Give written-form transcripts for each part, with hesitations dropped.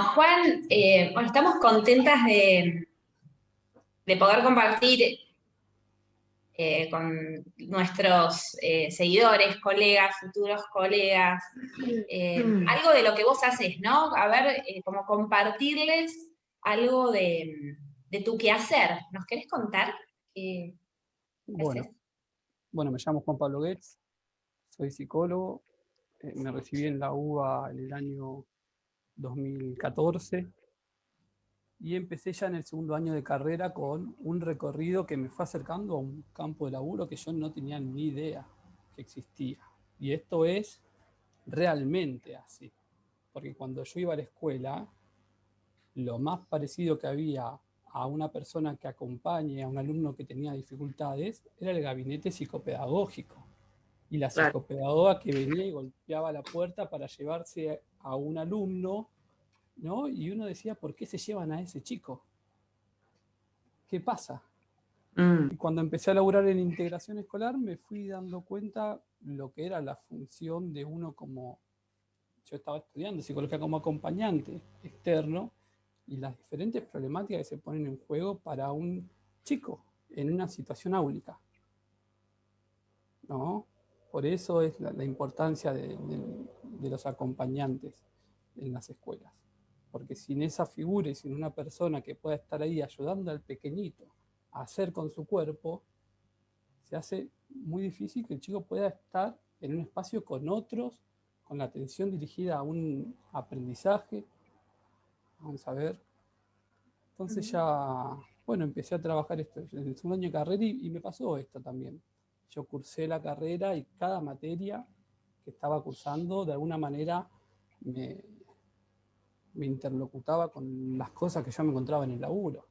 Juan, bueno, estamos contentas de poder compartir con nuestros seguidores, colegas, futuros colegas, algo de lo que vos haces, ¿no? A ver, como compartirles algo de tu quehacer. ¿Nos querés contar qué haces? Bueno, me llamo Juan Pablo Goetz, soy psicólogo, me recibí en la UBA en el año 2014 y empecé ya en el segundo año de carrera con un recorrido que me fue acercando a un campo de laburo que yo no tenía ni idea que existía. Y esto es realmente así, porque cuando yo iba a la escuela, lo más parecido que había a una persona que acompañe a un alumno que tenía dificultades era el gabinete psicopedagógico. Y la Claro. psicopedagoga que venía y golpeaba la puerta para llevarse a un alumno, ¿no? Y uno decía, ¿por qué se llevan a ese chico? ¿Qué pasa? Y cuando empecé a laburar en integración escolar me fui dando cuenta lo que era la función de uno como, yo estaba estudiando psicología como acompañante externo, y las diferentes problemáticas que se ponen en juego para un chico en una situación áulica, ¿no? Por eso es la importancia de los acompañantes en las escuelas. Porque sin esa figura y sin una persona que pueda estar ahí ayudando al pequeñito a hacer con su cuerpo, se hace muy difícil que el chico pueda estar en un espacio con otros, con la atención dirigida a un aprendizaje. Vamos a ver. Entonces ya, bueno, empecé a trabajar esto en el segundo año de carrera y me pasó esto también. Yo cursé la carrera y cada materia que estaba cursando de alguna manera me interlocutaba con las cosas que yo me encontraba en el laburo.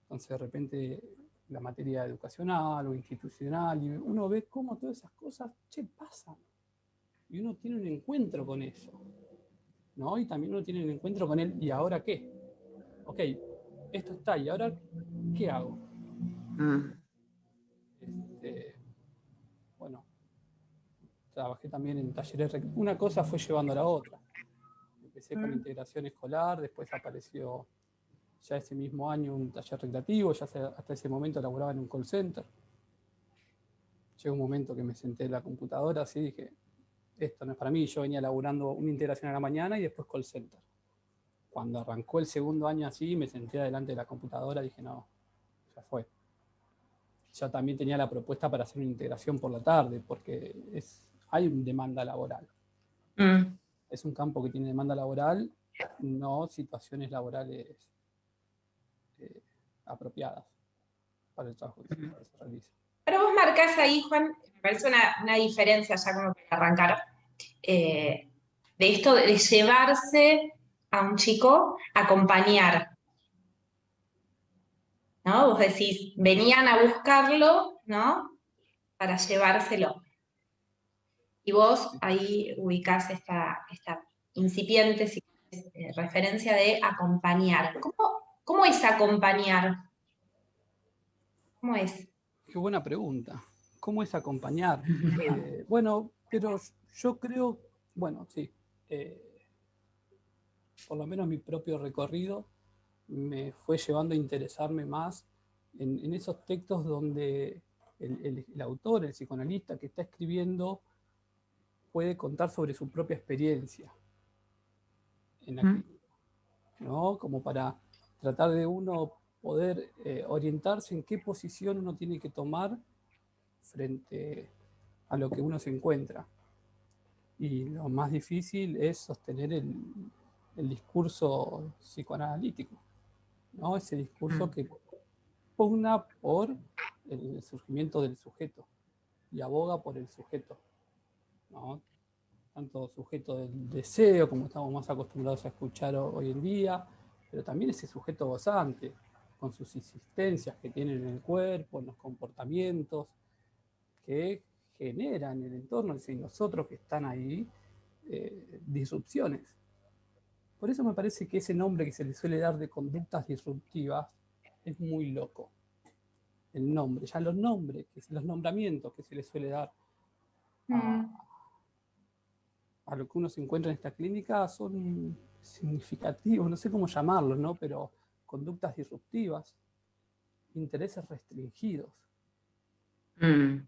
Entonces de repente la materia educacional o institucional, y uno ve cómo todas esas cosas, pasan. Y uno tiene un encuentro con eso, ¿no? Y también uno tiene un encuentro con él, ¿y ahora qué? Ok, esto está, ¿y ahora qué hago? Bueno, trabajé también en talleres, una cosa fue llevando a la otra. Empecé con integración escolar, después apareció ya ese mismo año un taller recreativo, ya hasta ese momento laboraba en un call center. Llegó un momento que me senté en la computadora así y dije, esto no es para mí, yo venía laburando una integración a la mañana y después call center. Cuando arrancó el segundo año así, me senté delante de la computadora y dije, no, ya fue. Ya también tenía la propuesta para hacer una integración por la tarde, porque hay una demanda laboral. Es un campo que tiene demanda laboral, no situaciones laborales apropiadas para el trabajo que se realiza. Pero vos marcás ahí, Juan, me parece una diferencia ya como para arrancar, de esto de llevarse a un chico a acompañar, ¿no? Vos decís, venían a buscarlo, ¿no? Para llevárselo. Y vos ahí ubicás esta incipiente referencia de acompañar. ¿Cómo es acompañar? ¿Cómo es? Qué buena pregunta. ¿Cómo es acompañar? Bueno, pero yo creo, bueno, sí, por lo menos mi propio recorrido me fue llevando a interesarme más en esos textos donde el autor, el psicoanalista que está escribiendo, puede contar sobre su propia experiencia en la clínica, ¿no? Como para tratar de uno poder orientarse en qué posición uno tiene que tomar frente a lo que uno se encuentra. Y lo más difícil es sostener el discurso psicoanalítico, ¿no? Ese discurso que pugna por el surgimiento del sujeto y aboga por el sujeto, ¿no? Tanto sujeto del deseo, como estamos más acostumbrados a escuchar hoy en día, pero también ese sujeto gozante, con sus insistencias que tiene en el cuerpo, en los comportamientos, que generan en el entorno, y nosotros que están ahí, disrupciones. Por eso me parece que ese nombre que se le suele dar de conductas disruptivas es muy loco. El nombre, ya los nombres, los nombramientos que se le suele dar a lo que uno se encuentra en esta clínica son significativos, no sé cómo llamarlos, ¿no? Pero conductas disruptivas, intereses restringidos, Mm.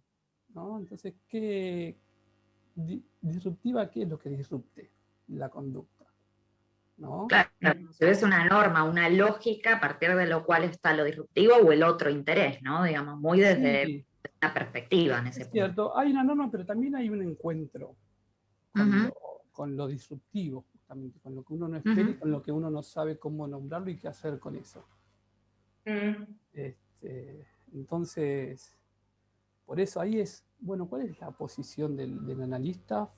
¿no? Entonces, disruptiva, ¿qué es lo que disrupte la conducta? ¿No? Claro, si ves una norma, una lógica a partir de lo cual está lo disruptivo o el otro interés, ¿no? Digamos, muy desde Sí, una perspectiva en ese es punto. cierto, hay una norma, pero también hay un encuentro con, Ujú, lo, con lo disruptivo, justamente, con lo que uno no espera y ujú. con lo que uno no sabe cómo nombrarlo y qué hacer con eso. Entonces, por eso ahí es, bueno, ¿cuál es la posición del analista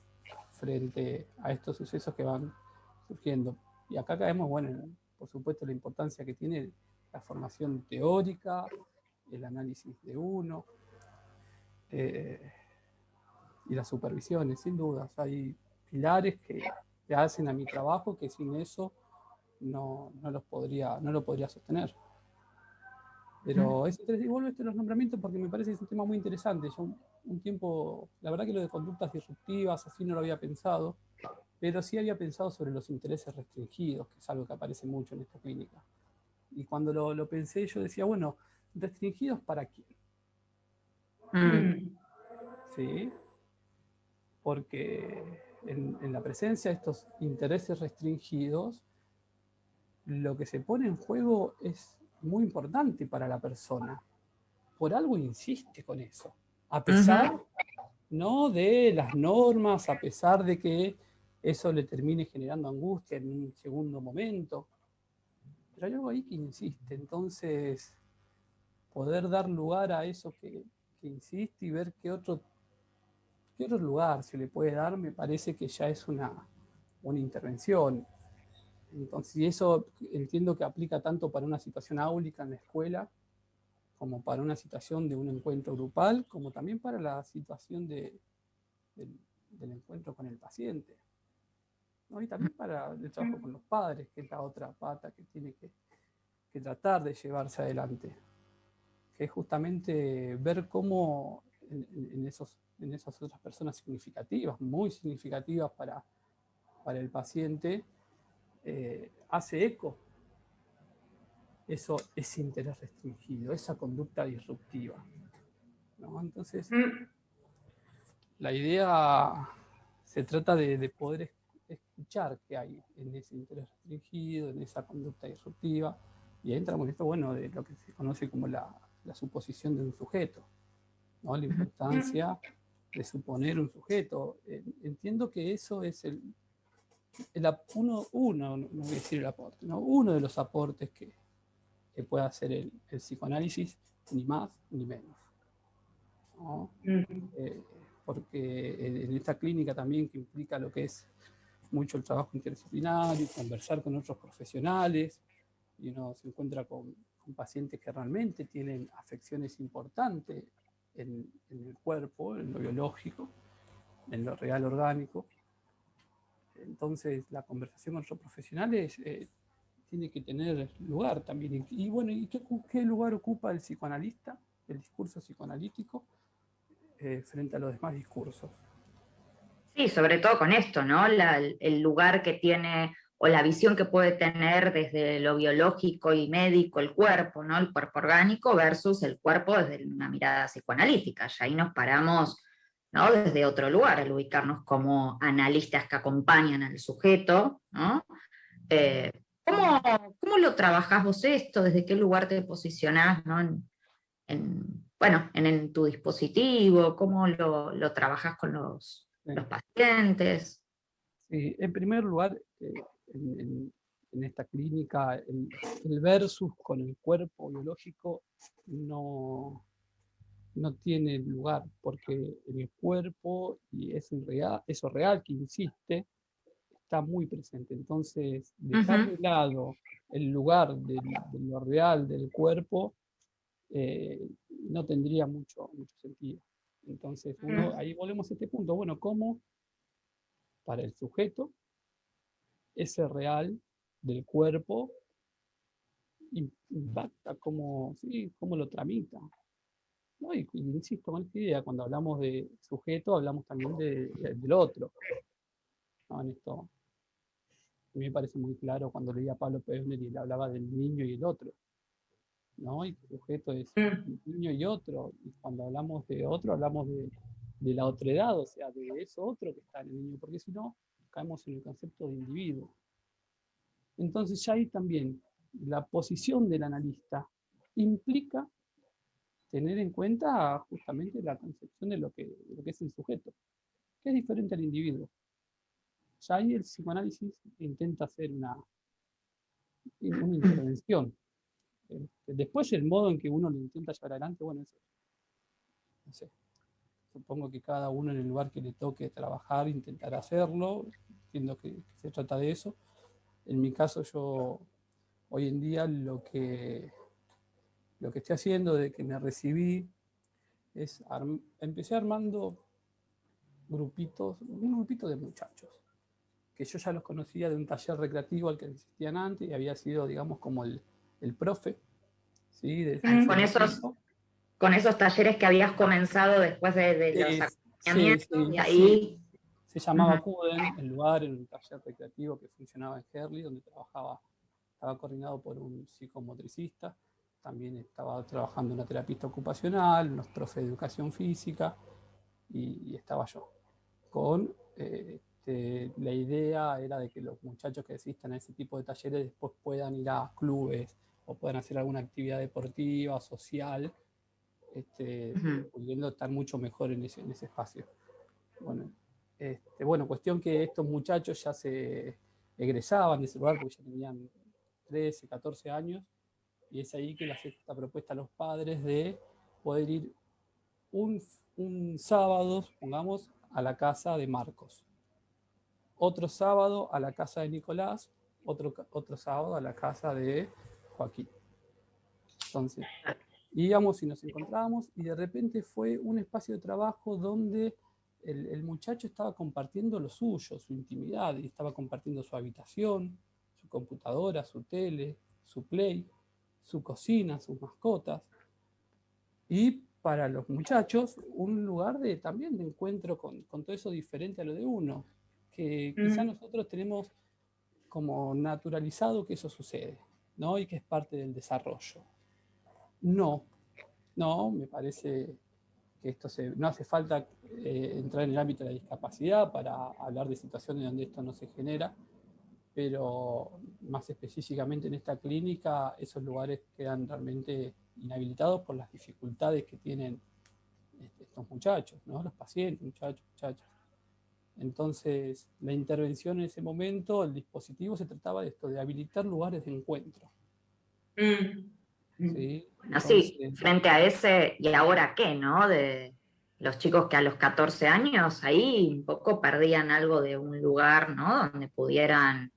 frente a estos sucesos que van surgiendo? Y acá caemos, bueno, por supuesto, la importancia que tiene la formación teórica, el análisis de uno eh, y las supervisiones, sin dudas. Hay pilares que hacen a mi trabajo que sin eso no lo podría sostener. Pero es interesante, y vuelvo a los nombramientos porque me parece que es un tema muy interesante. Yo un tiempo, la verdad que lo de conductas disruptivas, así no lo había pensado, pero sí había pensado sobre los intereses restringidos, que es algo que aparece mucho en esta clínica. Y cuando lo pensé, yo decía, bueno, ¿restringidos para quién? Mm. ¿Sí? Porque en la presencia de estos intereses restringidos, lo que se pone en juego es muy importante para la persona. Por algo insiste con eso. A pesar, Ujú. ¿no?, de las normas, a pesar de que eso le termine generando angustia en un segundo momento. Pero hay algo ahí que insiste. Entonces, poder dar lugar a eso que insiste y ver qué otro lugar se le puede dar, me parece que ya es una intervención. Entonces, y eso entiendo que aplica tanto para una situación áulica en la escuela, como para una situación de un encuentro grupal, como también para la situación del, del encuentro con el paciente, ¿no? Y también para el trabajo con los padres, que es la otra pata que tiene que tratar de llevarse adelante, que es justamente ver cómo en esas otras personas significativas, muy significativas para el paciente, hace eco ese interés restringido, esa conducta disruptiva, ¿no? Entonces, la idea se trata de poder escuchar qué hay en ese interés restringido, en esa conducta disruptiva, y ahí entramos en esto, bueno, de lo que se conoce como la suposición de un sujeto, ¿no? La importancia de suponer un sujeto. Entiendo que eso es no voy a decir el aporte, ¿no? Uno de los aportes que puede hacer el psicoanálisis, ni más ni menos, ¿no? Eh, porque en esta clínica también que implica lo que es mucho el trabajo interdisciplinario, conversar con otros profesionales, y uno se encuentra con pacientes que realmente tienen afecciones importantes en el cuerpo, en lo biológico, en lo real orgánico. Entonces la conversación con otros profesionales tiene que tener lugar también. Y bueno, ¿y qué lugar ocupa el psicoanalista, el discurso psicoanalítico, frente a los demás discursos? Sí, sobre todo con esto, ¿no? El lugar que tiene o la visión que puede tener desde lo biológico y médico el cuerpo, ¿no? El cuerpo orgánico versus el cuerpo desde una mirada psicoanalítica. Y ahí nos paramos, ¿no?, desde otro lugar, al ubicarnos como analistas que acompañan al sujeto, ¿no? Eh, ¿cómo, ¿Cómo lo trabajás vos esto? ¿Desde qué lugar te posicionás, ¿no?, bueno, en tu dispositivo? ¿Cómo lo trabajas con los pacientes? Sí, en primer lugar, en, en- en esta clínica, el versus con el cuerpo biológico no, no tiene lugar, porque el cuerpo y eso real que insiste está muy presente. Entonces, dejar Ujú, de lado el lugar de lo real del cuerpo eh, no tendría mucho sentido. Entonces, ahí volvemos a este punto. Bueno, ¿cómo para el sujeto ese real del cuerpo impacta, sí, cómo lo tramita? ¿No? Y insisto con esta idea, cuando hablamos de sujeto, hablamos también del otro. ¿no? En esto a mí me parece muy claro cuando leía a Pablo Pevner y él hablaba del niño y el otro, ¿no? Y el sujeto es un niño y otro, y cuando hablamos de otro, hablamos de la otredad, o sea, de eso otro que está en el niño, porque si no, caemos en el concepto de individuo. Entonces ya ahí también la posición del analista implica tener en cuenta justamente la concepción de lo que es el sujeto, que es diferente al individuo. Ya ahí el psicoanálisis intenta hacer una intervención. Después el modo en que uno lo intenta llevar adelante, bueno, eso, no sé, supongo que cada uno en el lugar que le toque trabajar intentará hacerlo, entiendo que se trata de eso. En mi caso yo hoy en día lo que estoy haciendo desde que me recibí es empecé armando un grupito de muchachos, que yo ya los conocía de un taller recreativo al que asistían antes y había sido, digamos, como el profe, ¿sí? Con esos talleres que habías comenzado después de los acompañamientos, y ahí... Se llamaba CUDEN, el lugar, en un taller recreativo que funcionaba en Herli, donde estaba coordinado por un psicomotricista, también estaba trabajando una terapista ocupacional, unos profes de educación física, y estaba yo. La idea era de que los muchachos que asistan a ese tipo de talleres después puedan ir a clubes o puedan hacer alguna actividad deportiva, social, pudiendo estar mucho mejor en ese espacio. Bueno, cuestión que estos muchachos ya se egresaban de ese lugar porque ya tenían 13, 14 años, y es ahí que le hace esta propuesta a los padres de poder ir un sábado, pongamos, a la casa de Marcos, otro sábado a la casa de Nicolás, otro sábado a la casa de Joaquín. Entonces, íbamos y nos encontrábamos, y de repente fue un espacio de trabajo donde el muchacho estaba compartiendo lo suyo, su intimidad, y estaba compartiendo su habitación, su computadora, su tele, su play, su cocina, sus mascotas. Y para los muchachos, un lugar también de encuentro con todo eso diferente a lo de uno, que quizá nosotros tenemos como naturalizado que eso sucede, ¿no? Y que es parte del desarrollo. No, me parece que no hace falta entrar en el ámbito de la discapacidad para hablar de situaciones donde esto no se genera, pero más específicamente en esta clínica, esos lugares quedan realmente inhabilitados por las dificultades que tienen estos muchachos, ¿no? Los pacientes, muchachas. Entonces, la intervención en ese momento, el dispositivo se trataba de esto, de habilitar lugares de encuentro. ¿Sí? Entonces, frente a ese, ¿y ahora qué, no? De los chicos que a los 14 años ahí un poco perdían algo de un lugar, ¿no? Donde pudieran,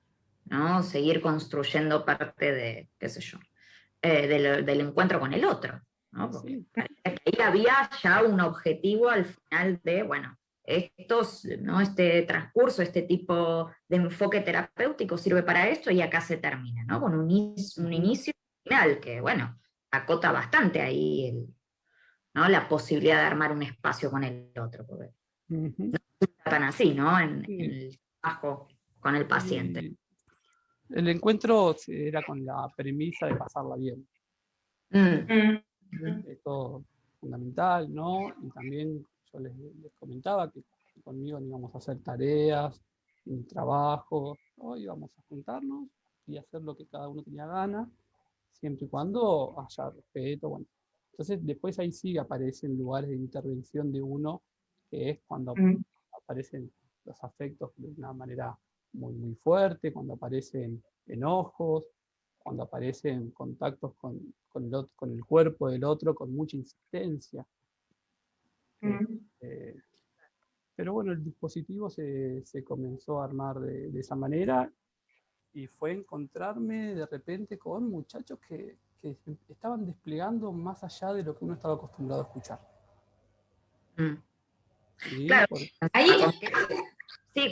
¿no? Seguir construyendo parte de, qué sé yo, del encuentro con el otro, ¿no? Porque ahí había ya un objetivo al final de, bueno, ¿no? Este transcurso, este tipo de enfoque terapéutico sirve para esto y acá se termina, ¿no? Con un inicio final que, bueno, acota bastante ahí ¿no? La posibilidad de armar un espacio con el otro, porque no está tan así, ¿no? En el trabajo con el paciente. El encuentro era con la premisa de pasarla bien. Esto es fundamental, ¿no? Y también yo les comentaba que conmigo no íbamos a hacer tareas, ni trabajo, ¿no? Íbamos a juntarnos y hacer lo que cada uno tenía ganas, siempre y cuando haya respeto, bueno. Entonces después ahí sí aparecen lugares de intervención de uno, que es cuando aparecen los afectos de una manera muy, muy fuerte, cuando aparecen enojos, cuando aparecen contactos con el cuerpo del otro con mucha insistencia. Pero bueno, el dispositivo se comenzó a armar de esa manera, y fue encontrarme de repente con muchachos que estaban desplegando más allá de lo que uno estaba acostumbrado a escuchar. ¿Sí? Claro,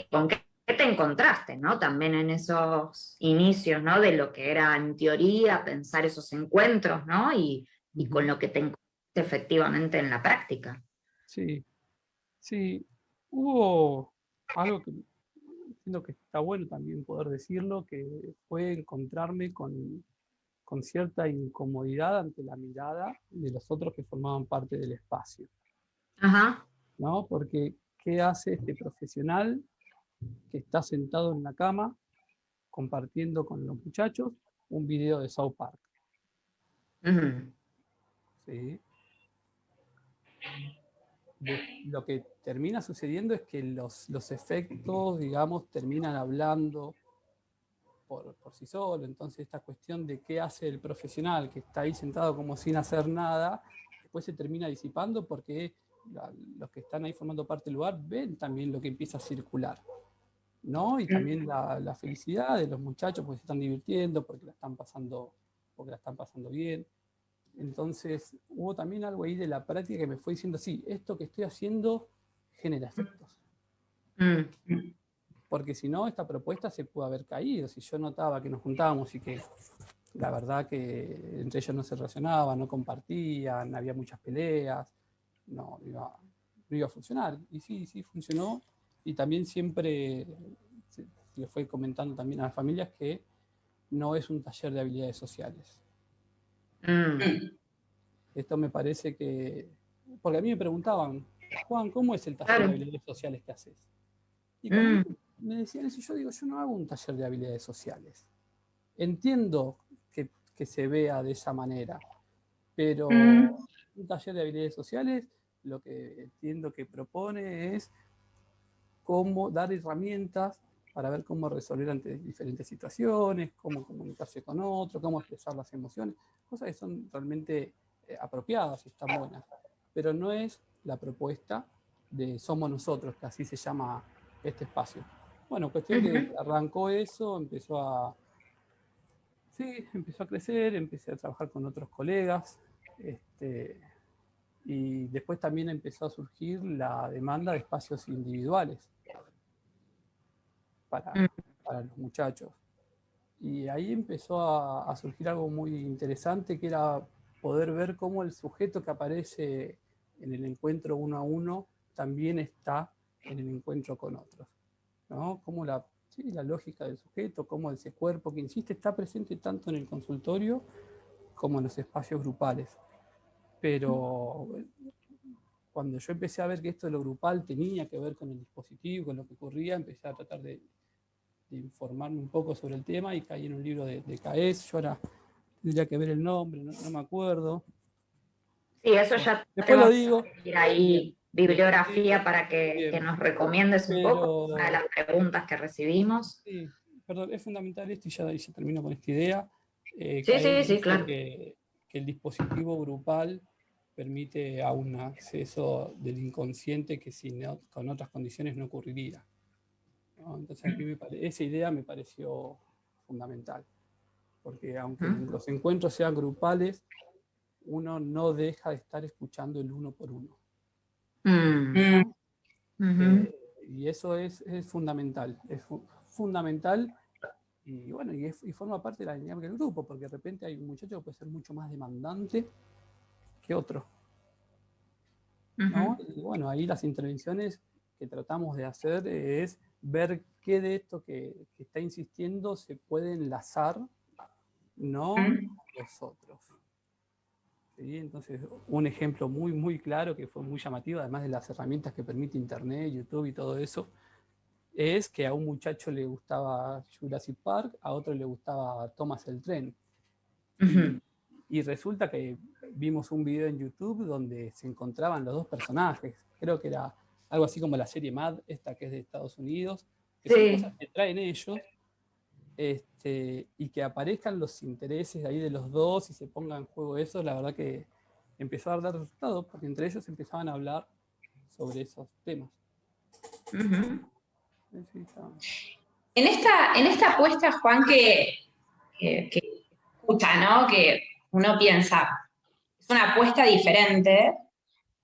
¿con qué te encontraste, ¿no? También en esos inicios, ¿no? De lo que era en teoría pensar esos encuentros, ¿no? Y con lo que te encontraste efectivamente en la práctica. Sí, hubo algo siento que está bueno también poder decirlo, que fue encontrarme con cierta incomodidad ante la mirada de los otros que formaban parte del espacio, Ajá. ¿no? Porque, ¿qué hace este profesional que está sentado en la cama compartiendo con los muchachos un video de South Park? Ujú. ¿Sí? Lo que termina sucediendo es que los efectos, digamos, terminan hablando por sí solo. Entonces esta cuestión de qué hace el profesional que está ahí sentado como sin hacer nada, después se termina disipando porque los que están ahí formando parte del lugar ven también lo que empieza a circular, ¿no? Y también la felicidad de los muchachos porque se están divirtiendo, porque la están pasando bien. Entonces hubo también algo ahí de la práctica que me fue diciendo, sí, esto que estoy haciendo genera efectos. Porque si no, esta propuesta se pudo haber caído. Si yo notaba que nos juntábamos y que la verdad que entre ellos no se relacionaban, no compartían, había muchas peleas, no iba a funcionar. Y sí funcionó. Y también siempre se le fue comentando también a las familias que no es un taller de habilidades sociales. Esto me parece que... Porque a mí me preguntaban, Juan, ¿cómo es el taller de habilidades sociales que haces? Y cuando me decían eso, yo digo, yo no hago un taller de habilidades sociales. Entiendo que se vea de esa manera, pero un taller de habilidades sociales lo que entiendo que propone es cómo dar herramientas para ver cómo resolver ante diferentes situaciones, cómo comunicarse con otros, cómo expresar las emociones, cosas que son realmente apropiadas y están buenas, pero no es la propuesta de Somos Nosotros, que así se llama este espacio. Bueno, cuestión que arrancó eso, empezó a crecer, empecé a trabajar con otros colegas, y después también empezó a surgir la demanda de espacios individuales para los muchachos. Y ahí empezó a surgir algo muy interesante, que era poder ver cómo el sujeto que aparece en el encuentro uno a uno también está en el encuentro con otros, ¿no? Cómo la lógica del sujeto, cómo ese cuerpo que insiste está presente tanto en el consultorio como en los espacios grupales. Pero cuando yo empecé a ver que esto de lo grupal tenía que ver con el dispositivo, con lo que ocurría, empecé a tratar de informarme un poco sobre el tema y caí en un libro de Caes. Yo ahora tendría que ver el nombre, no me acuerdo. Sí, eso ya después lo digo. Ir ahí bibliografía para que nos recomiendes un poco, una de las preguntas que recibimos. Sí, perdón, es fundamental esto y ya termino con esta idea. Sí, claro. Que el dispositivo grupal permite a un acceso del inconsciente que con otras condiciones no ocurriría, ¿no? Entonces esa idea me pareció fundamental, porque aunque los encuentros sean grupales, uno no deja de estar escuchando el uno por uno. Y eso es fundamental, fundamental. Y bueno, y forma parte de la dinámica del grupo, porque de repente hay un muchacho que puede ser mucho más demandante que otro, ¿no? Y bueno, ahí las intervenciones que tratamos de hacer es ver qué de esto que está insistiendo se puede enlazar, ¿no? Los otros. ¿Sí? Entonces, un ejemplo muy, muy claro que fue muy llamativo, además de las herramientas que permite Internet, YouTube y todo eso, es que a un muchacho le gustaba Jurassic Park, a otro le gustaba Thomas el Tren. Y resulta que vimos un video en YouTube donde se encontraban los dos personajes. Creo que era algo así como la serie Mad, esta que es de Estados Unidos, que son cosas que traen ellos, y que aparezcan los intereses ahí de los dos y se ponga en juego eso, la verdad que empezó a dar resultados, porque entre ellos empezaban a hablar sobre esos temas. En esta apuesta, Juan, que escucha, ¿no? Que uno piensa, es una apuesta diferente,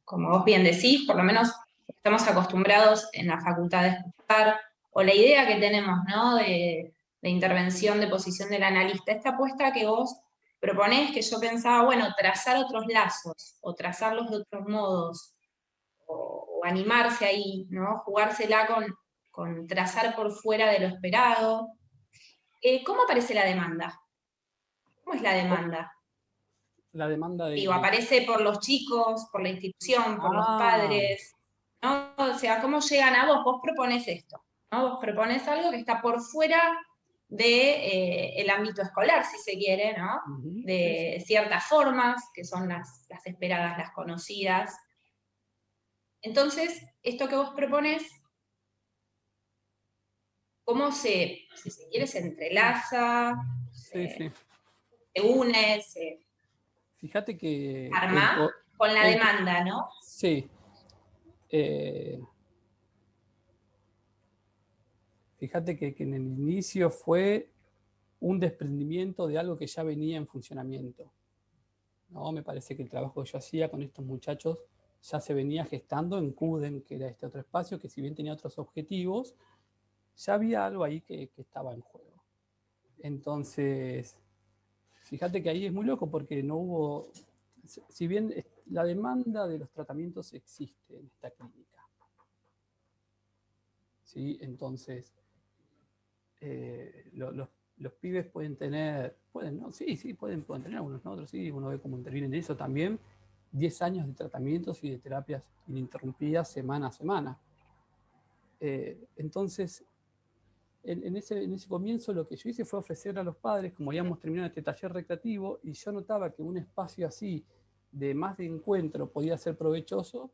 como vos bien decís, por lo menos estamos acostumbrados en la facultad de escuchar, o la idea que tenemos, ¿no? De intervención, de posición del analista. Esta apuesta que vos proponés, que yo pensaba, bueno, trazar otros lazos, o trazarlos de otros modos, o animarse ahí, ¿no? Jugársela con trazar por fuera de lo esperado. ¿Cómo aparece la demanda? ¿Cómo es la demanda? La demanda Digo, aparece por los chicos, por la institución, por los padres, ¿no? O sea, ¿cómo llegan a vos? Vos propones esto, ¿no? Vos propones algo que está por fuera de, el ámbito escolar, si se quiere, ¿no? De ciertas formas, que son las esperadas, las conocidas. Entonces, esto que vos propones, ¿cómo si se quiere, se entrelaza, se une, se Fíjate que arma con la demanda, ¿no? Sí. Fíjate que en el inicio fue un desprendimiento de algo que ya venía en funcionamiento, ¿no? Me parece que el trabajo que yo hacía con estos muchachos ya se venía gestando en CUDEM, que era este otro espacio, que si bien tenía otros objetivos, ya había algo ahí que estaba en juego. Entonces, fíjate que ahí es muy loco porque no hubo, si bien la demanda de los tratamientos existe en esta clínica, ¿sí? Entonces, los pibes pueden tener, ¿no? Sí, pueden tener, algunos no, otros sí, uno ve cómo intervienen en eso también, 10 años de tratamientos y de terapias ininterrumpidas semana a semana. Entonces, en ese comienzo lo que yo hice fue ofrecer a los padres, como habíamos terminado este taller recreativo, y yo notaba que un espacio así, de más de encuentro, podía ser provechoso,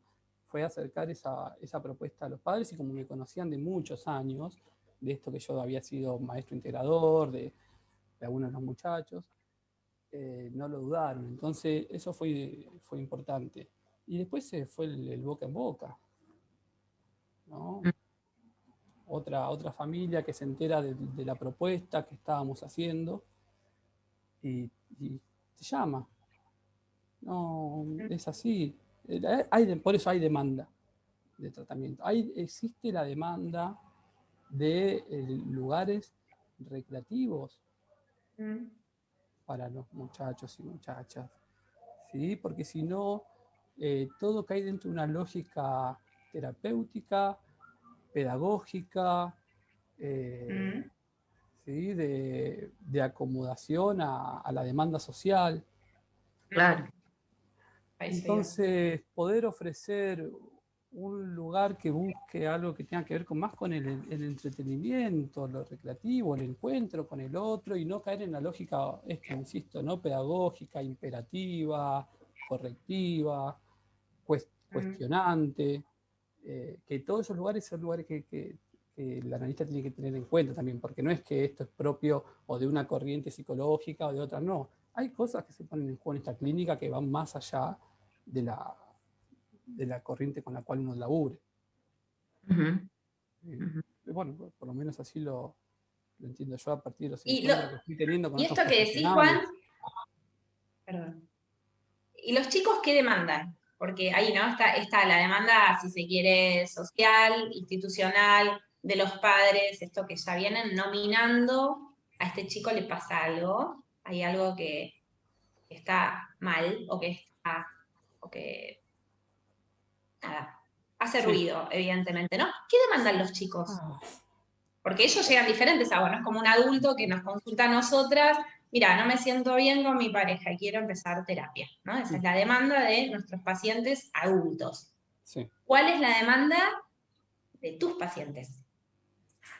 fue acercar esa propuesta a los padres, y como me conocían de muchos años, de esto que yo había sido maestro integrador, de algunos de los muchachos, no lo dudaron. Entonces, eso fue importante. Y después fue el boca en boca, ¿no? Otra familia que se entera de la propuesta que estábamos haciendo y te llama. No, es así. Por eso hay demanda de tratamiento. Existe la demanda de lugares recreativos para los muchachos y muchachas, ¿sí? Porque si no, todo cae dentro de una lógica terapéutica, pedagógica, ¿sí? de acomodación a la demanda social. Claro. Entonces, poder ofrecer un lugar que busque algo que tenga que ver más con el entretenimiento, lo recreativo, el encuentro con el otro, y no caer en la lógica, insisto, ¿no? Pedagógica, imperativa, correctiva, cuestionante, que todos esos lugares son lugares que el analista tiene que tener en cuenta también, porque no es que esto es propio o de una corriente psicológica o de otra, no. Hay cosas que se ponen en juego en esta clínica que van más allá de la corriente con la cual uno labure. Bueno, por lo menos así lo entiendo yo a partir de los encuentros que estoy teniendo con otros profesionales. Y esto que decís, Juan, perdón. ¿Y los chicos qué demandan? Porque ahí, ¿no? Está la demanda, si se quiere, social, institucional, de los padres, esto que ya vienen nominando, a este chico le pasa algo, hay algo que está mal, o que nada, hace ruido, evidentemente, ¿no? ¿Qué demandan los chicos? Porque ellos llegan diferentes a vos, ¿no? Es como un adulto que nos consulta a nosotras, mira, no me siento bien con mi pareja y quiero empezar terapia, ¿no? Esa es la demanda de nuestros pacientes adultos. Sí. ¿Cuál es la demanda de tus pacientes?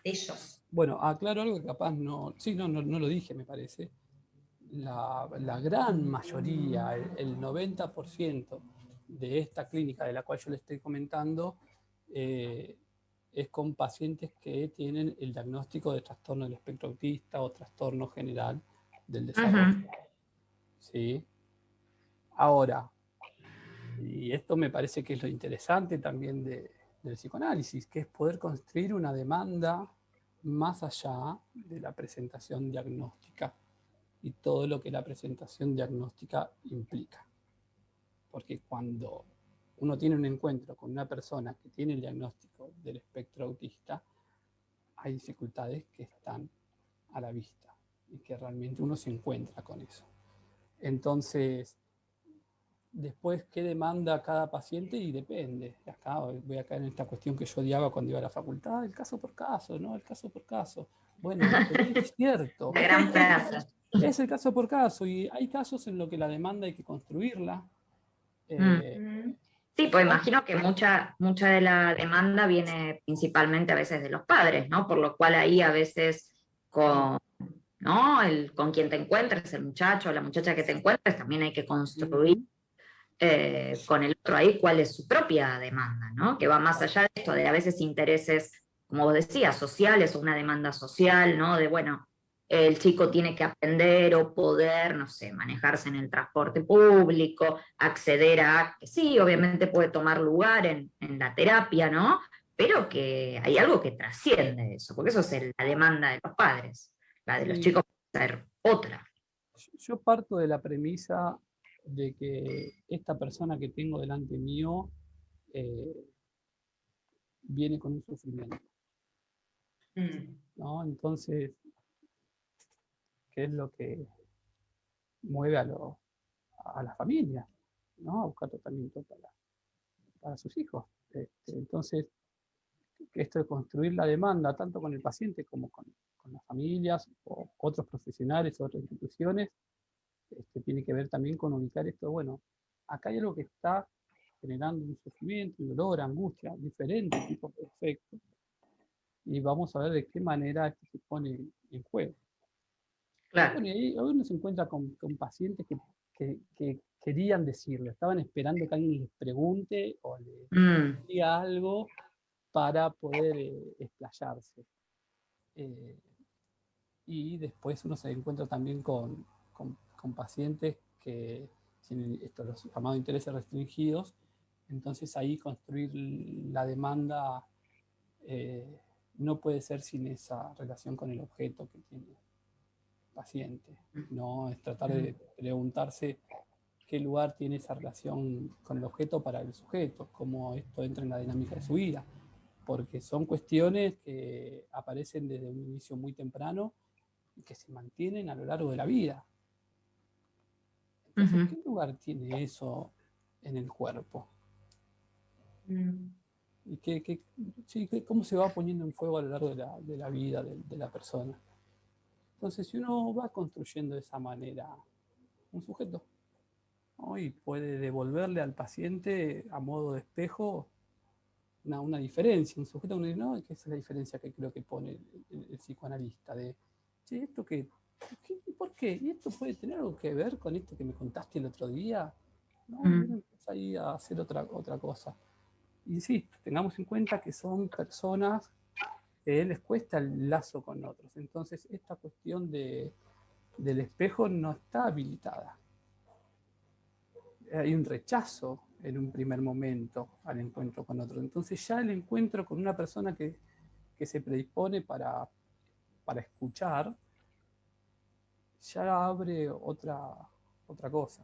De ellos. Bueno, aclaro algo que capaz no lo dije, me parece. La gran mayoría, el 90% de esta clínica de la cual yo le estoy comentando, es con pacientes que tienen el diagnóstico de trastorno del espectro autista o trastorno general del desarrollo. ¿Sí? Ahora, y esto me parece que es lo interesante también del psicoanálisis, que es poder construir una demanda más allá de la presentación diagnóstica y todo lo que la presentación diagnóstica implica. Porque cuando uno tiene un encuentro con una persona que tiene el diagnóstico del espectro autista, hay dificultades que están a la vista y que realmente uno se encuentra con eso. Entonces, Después, ¿qué demanda cada paciente? Y depende. Acá voy a caer en esta cuestión que yo odiaba cuando iba a la facultad, el caso por caso, ¿no? El caso por caso. Bueno, pero es cierto. La gran frase. Es el caso por caso, y hay casos en los que la demanda hay que construirla. Sí, pues imagino que mucha de la demanda viene principalmente a veces de los padres, ¿no? Por lo cual ahí a veces con, ¿no? Con quien te encuentres, el muchacho o la muchacha que te encuentres, también hay que construir con el otro ahí cuál es su propia demanda, ¿no? Que va más allá de esto, de a veces intereses, como vos decías, sociales o una demanda social, ¿no? De, bueno, el chico tiene que aprender o poder, no sé, manejarse en el transporte público, acceder a, que sí, obviamente puede tomar lugar en la terapia, ¿no? Pero que hay algo que trasciende eso, porque eso es la demanda de los padres, la de los chicos puede ser otra. Yo parto de la premisa de que esta persona que tengo delante mío viene con un sufrimiento, ¿no? Entonces, ¿qué es lo que mueve a la familia, ¿no? A buscar tratamiento para sus hijos? Entonces, esto de construir la demanda, tanto con el paciente como con las familias o otros profesionales, otras instituciones, tiene que ver también con ubicar esto. Bueno, acá hay algo que está generando un sufrimiento, un dolor, angustia, diferentes tipos de efectos, y vamos a ver de qué manera esto se pone en juego. Claro. Bueno, y ahí uno se encuentra con pacientes que querían decirlo, estaban esperando que alguien les pregunte o les diga algo para poder explayarse. Y después uno se encuentra también con pacientes que tienen los llamados intereses restringidos. Entonces ahí construir la demanda no puede ser sin esa relación con el objeto que tiene el paciente, ¿no? Es tratar de preguntarse qué lugar tiene esa relación con el objeto para el sujeto, cómo esto entra en la dinámica de su vida, porque son cuestiones que aparecen desde un inicio muy temprano y que se mantienen a lo largo de la vida. Entonces, ¿qué lugar tiene eso en el cuerpo? ¿Y cómo se va poniendo en fuego a lo largo de la vida de la persona? Entonces, si uno va construyendo de esa manera un sujeto, ¿no? Y puede devolverle al paciente a modo de espejo una diferencia, un sujeto, uno dice, no, que esa es la diferencia que creo que pone el psicoanalista, de, che, ¿esto qué? ¿Por qué? ¿Y esto puede tener algo que ver con esto que me contaste el otro día? No, uno empieza ahí a hacer otra cosa. Y sí, tengamos en cuenta que son personas que les cuesta el lazo con otros. Entonces, esta cuestión del espejo no está habilitada. Hay un rechazo en un primer momento al encuentro con otro. Entonces, ya el encuentro con una persona que se predispone para escuchar, ya abre otra cosa.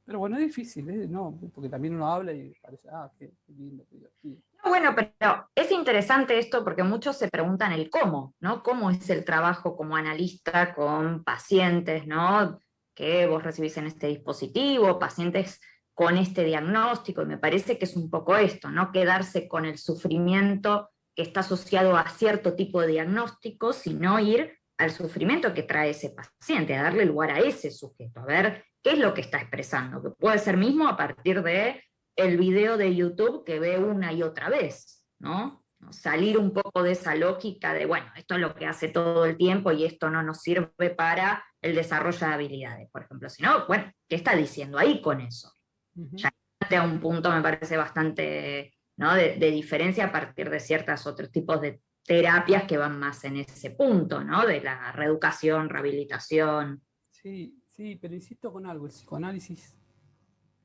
Pero bueno, es difícil, ¿no? Porque también uno habla y parece, qué lindo, qué divertido. No, bueno, pero es interesante esto porque muchos se preguntan el cómo, ¿no? ¿Cómo es el trabajo como analista con pacientes, ¿no? Que vos recibís en este dispositivo, pacientes con este diagnóstico, y me parece que es un poco esto, ¿no? Quedarse con el sufrimiento que está asociado a cierto tipo de diagnóstico, sino ir al sufrimiento que trae ese paciente, a darle lugar a ese sujeto, a ver qué es lo que está expresando, que puede ser mismo a partir de el video de YouTube que ve una y otra vez, ¿no? Salir un poco de esa lógica de, bueno, esto es lo que hace todo el tiempo y esto no nos sirve para el desarrollo de habilidades, por ejemplo. Sino, bueno, ¿qué está diciendo ahí con eso? Ya a un punto me parece bastante, ¿no? de diferencia a partir de ciertos otros tipos de terapias que van más en ese punto, ¿no? De la reeducación, rehabilitación. Sí, pero insisto con algo, el psicoanálisis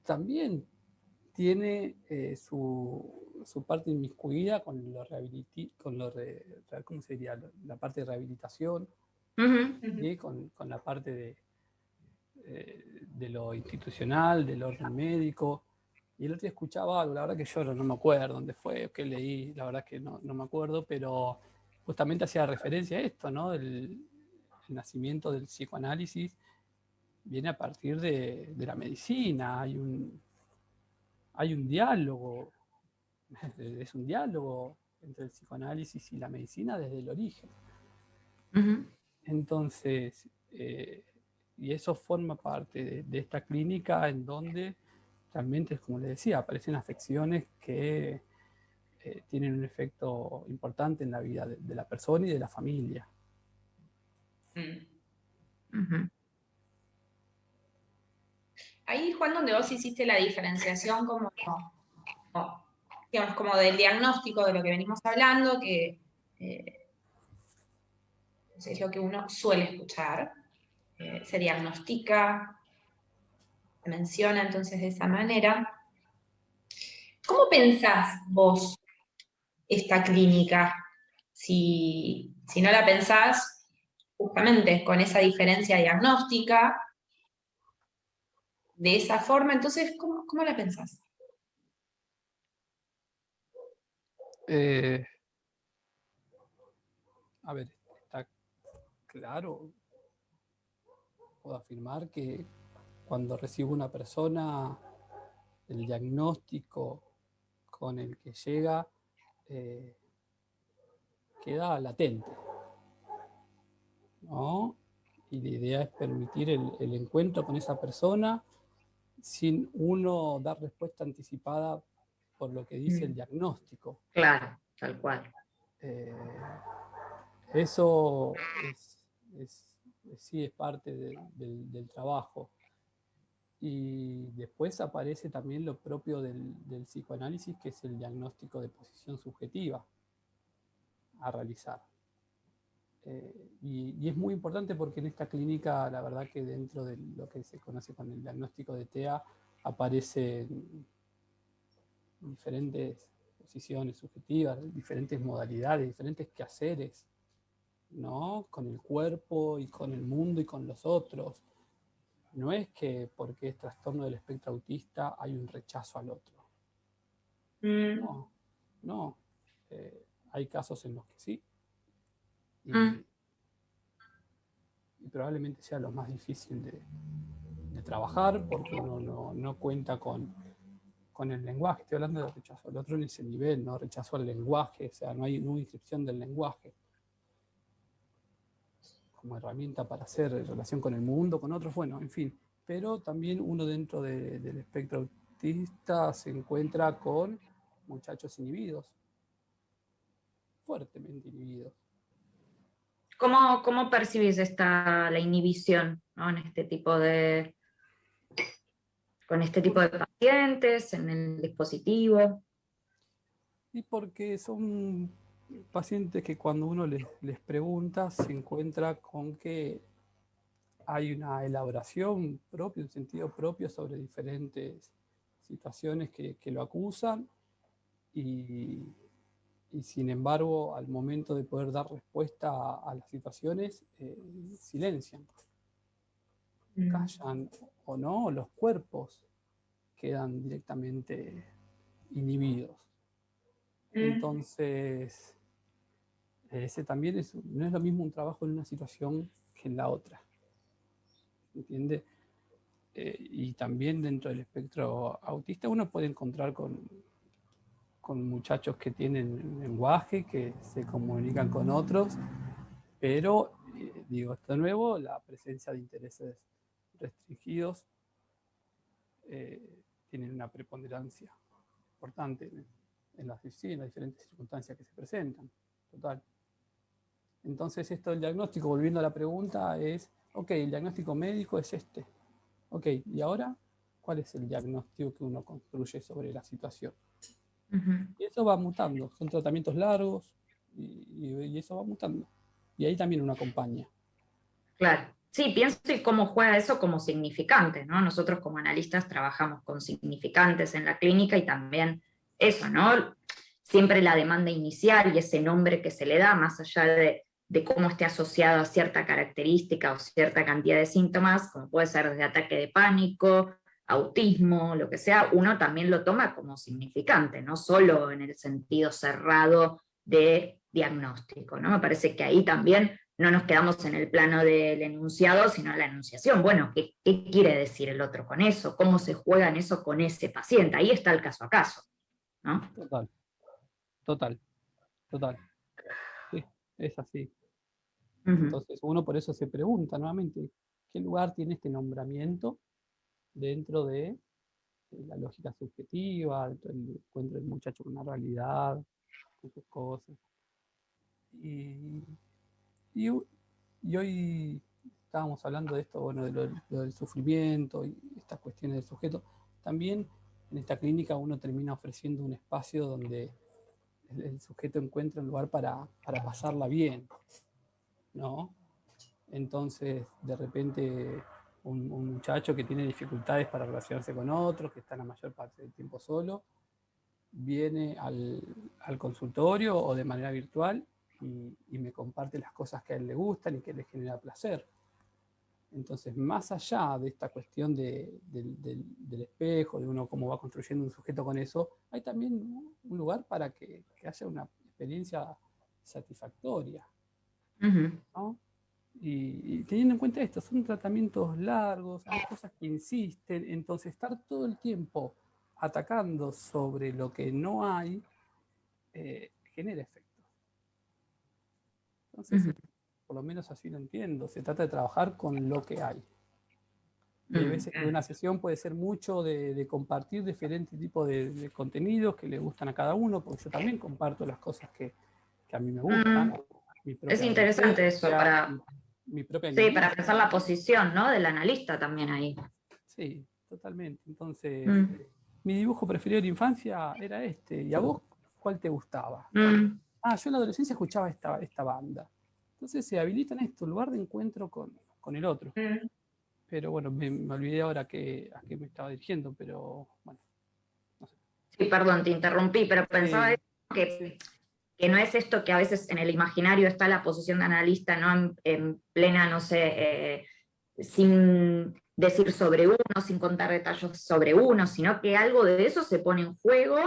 también tiene su parte inmiscuida con ¿cómo se diría? La parte de rehabilitación, ¿sí? Con la parte de lo institucional, del orden médico. Y el otro día escuchaba algo, la verdad que yo no me acuerdo dónde fue, qué leí, la verdad que no me acuerdo, pero justamente hacía referencia a esto, ¿no? El nacimiento del psicoanálisis viene a partir de la medicina, hay un diálogo, es un diálogo entre el psicoanálisis y la medicina desde el origen. Entonces, y eso forma parte de esta clínica en donde realmente, como les decía, aparecen afecciones que tienen un efecto importante en la vida de la persona y de la familia. Ahí, Juan, donde vos hiciste la diferenciación digamos, como del diagnóstico de lo que venimos hablando, que es lo que uno suele escuchar, se diagnostica, se menciona entonces de esa manera. ¿Cómo pensás vos esta clínica? Si no la pensás justamente con esa diferencia diagnóstica, de esa forma, entonces, ¿cómo la pensás? A ver, está claro, puedo afirmar que cuando recibe una persona el diagnóstico con el que llega queda latente, ¿no? Y la idea es permitir el encuentro con esa persona sin uno dar respuesta anticipada por lo que dice el diagnóstico. Claro, tal cual. Eso sí es parte del trabajo. Y después aparece también lo propio del psicoanálisis, que es el diagnóstico de posición subjetiva a realizar. Y es muy importante porque en esta clínica, la verdad que dentro de lo que se conoce con el diagnóstico de TEA, aparecen diferentes posiciones subjetivas, diferentes modalidades, diferentes quehaceres, ¿no? Con el cuerpo y con el mundo y con los otros. No es que porque es trastorno del espectro autista hay un rechazo al otro. No. Hay casos en los que sí. Y probablemente sea lo más difícil de trabajar porque uno no cuenta con el lenguaje. Estoy hablando de rechazo al otro en ese nivel, no rechazo al lenguaje, o sea, no hay una inscripción del lenguaje como herramienta para hacer relación con el mundo, con otros, bueno, en fin. Pero también uno dentro del espectro autista se encuentra con muchachos inhibidos, fuertemente inhibidos. ¿Cómo percibís la inhibición, ¿no? Con este tipo de pacientes, en el dispositivo? Y porque son pacientes que cuando uno les pregunta se encuentra con que hay una elaboración propia, un sentido propio sobre diferentes situaciones que lo acusan y sin embargo al momento de poder dar respuesta a las situaciones silencian, callan o no, los cuerpos quedan directamente inhibidos. Entonces, ese también no es lo mismo un trabajo en una situación que en la otra. ¿Entiende? Y también dentro del espectro autista uno puede encontrar con muchachos que tienen lenguaje, que se comunican con otros, pero, digo, de nuevo, la presencia de intereses restringidos tienen una preponderancia importante en las diferentes circunstancias que se presentan. Total. Entonces, esto del diagnóstico, volviendo a la pregunta, es, ok, el diagnóstico médico es este. Ok, ¿y ahora cuál es el diagnóstico que uno construye sobre la situación? Y eso va mutando, son tratamientos largos y eso va mutando. Y ahí también uno acompaña. Claro. Sí, pienso en cómo juega eso como significante, ¿no? Nosotros como analistas trabajamos con significantes en la clínica y también eso, ¿no? Siempre la demanda inicial y ese nombre que se le da, más allá de cómo esté asociado a cierta característica o cierta cantidad de síntomas, como puede ser desde ataque de pánico, autismo, lo que sea, uno también lo toma como significante, no solo en el sentido cerrado de diagnóstico, ¿no? Me parece que ahí también no nos quedamos en el plano del enunciado, sino en la enunciación. Bueno, ¿qué quiere decir el otro con eso? ¿Cómo se juega en eso con ese paciente? Ahí está el caso a caso, ¿no? Total. Sí, es así. Uh-huh. Entonces uno por eso se pregunta nuevamente, ¿qué lugar tiene este nombramiento dentro de la lógica subjetiva, el encuentro del muchacho con una realidad, con sus cosas? Y hoy estábamos hablando de esto, bueno, de lo del sufrimiento y estas cuestiones del sujeto. También en esta clínica uno termina ofreciendo un espacio donde el sujeto encuentra un lugar para pasarla bien, ¿no? Entonces, de repente, un muchacho que tiene dificultades para relacionarse con otros, que está la mayor parte del tiempo solo, viene al consultorio o de manera virtual y me comparte las cosas que a él le gustan y que le genera placer. Entonces, más allá de esta cuestión del espejo, de uno cómo va construyendo un sujeto con eso, hay también un lugar para que haya una experiencia satisfactoria, ¿no? Y teniendo en cuenta esto, son tratamientos largos, hay cosas que insisten, entonces estar todo el tiempo atacando sobre lo que no hay genera efectos. Entonces, por lo menos así lo entiendo, se trata de trabajar con lo que hay. Y hay veces que una sesión puede ser mucho de compartir diferentes tipos de contenidos que le gustan a cada uno, porque yo también comparto las cosas que a mí me gustan. Es interesante eso para pensar la posición, ¿no? Del analista también ahí. Sí, totalmente. Entonces, mi dibujo preferido de la infancia era este. ¿Y a vos cuál te gustaba? Yo en la adolescencia escuchaba esta banda. Entonces se habilita en esto, lugar de encuentro con el otro. Pero bueno, me olvidé ahora a qué me estaba dirigiendo, pero bueno, no sé. Sí, perdón, te interrumpí, pero pensaba que no es esto que a veces en el imaginario está la posición de analista, ¿no? En plena, no sé, sin decir sobre uno, sin contar detalles sobre uno, sino que algo de eso se pone en juego,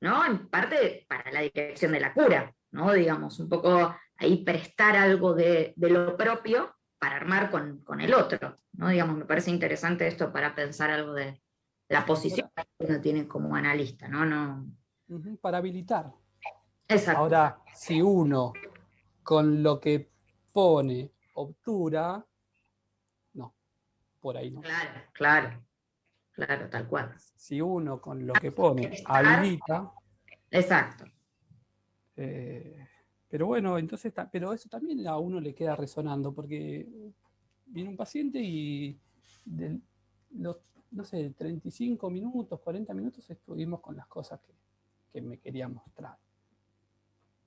¿no? En parte para la dirección de la cura, ¿no? Digamos, un poco ahí prestar algo de lo propio para armar con el otro, ¿no? Digamos, me parece interesante esto para pensar algo de la posición que uno tiene como analista, ¿no? Para habilitar. Exacto. Ahora, si uno con lo que pone obtura, no, por ahí no. Claro, tal cual. Si uno con lo que pone habilita. Exacto. Pero bueno, entonces, pero eso también a uno le queda resonando, porque viene un paciente y no sé, 35 minutos, 40 minutos estuvimos con las cosas que me quería mostrar.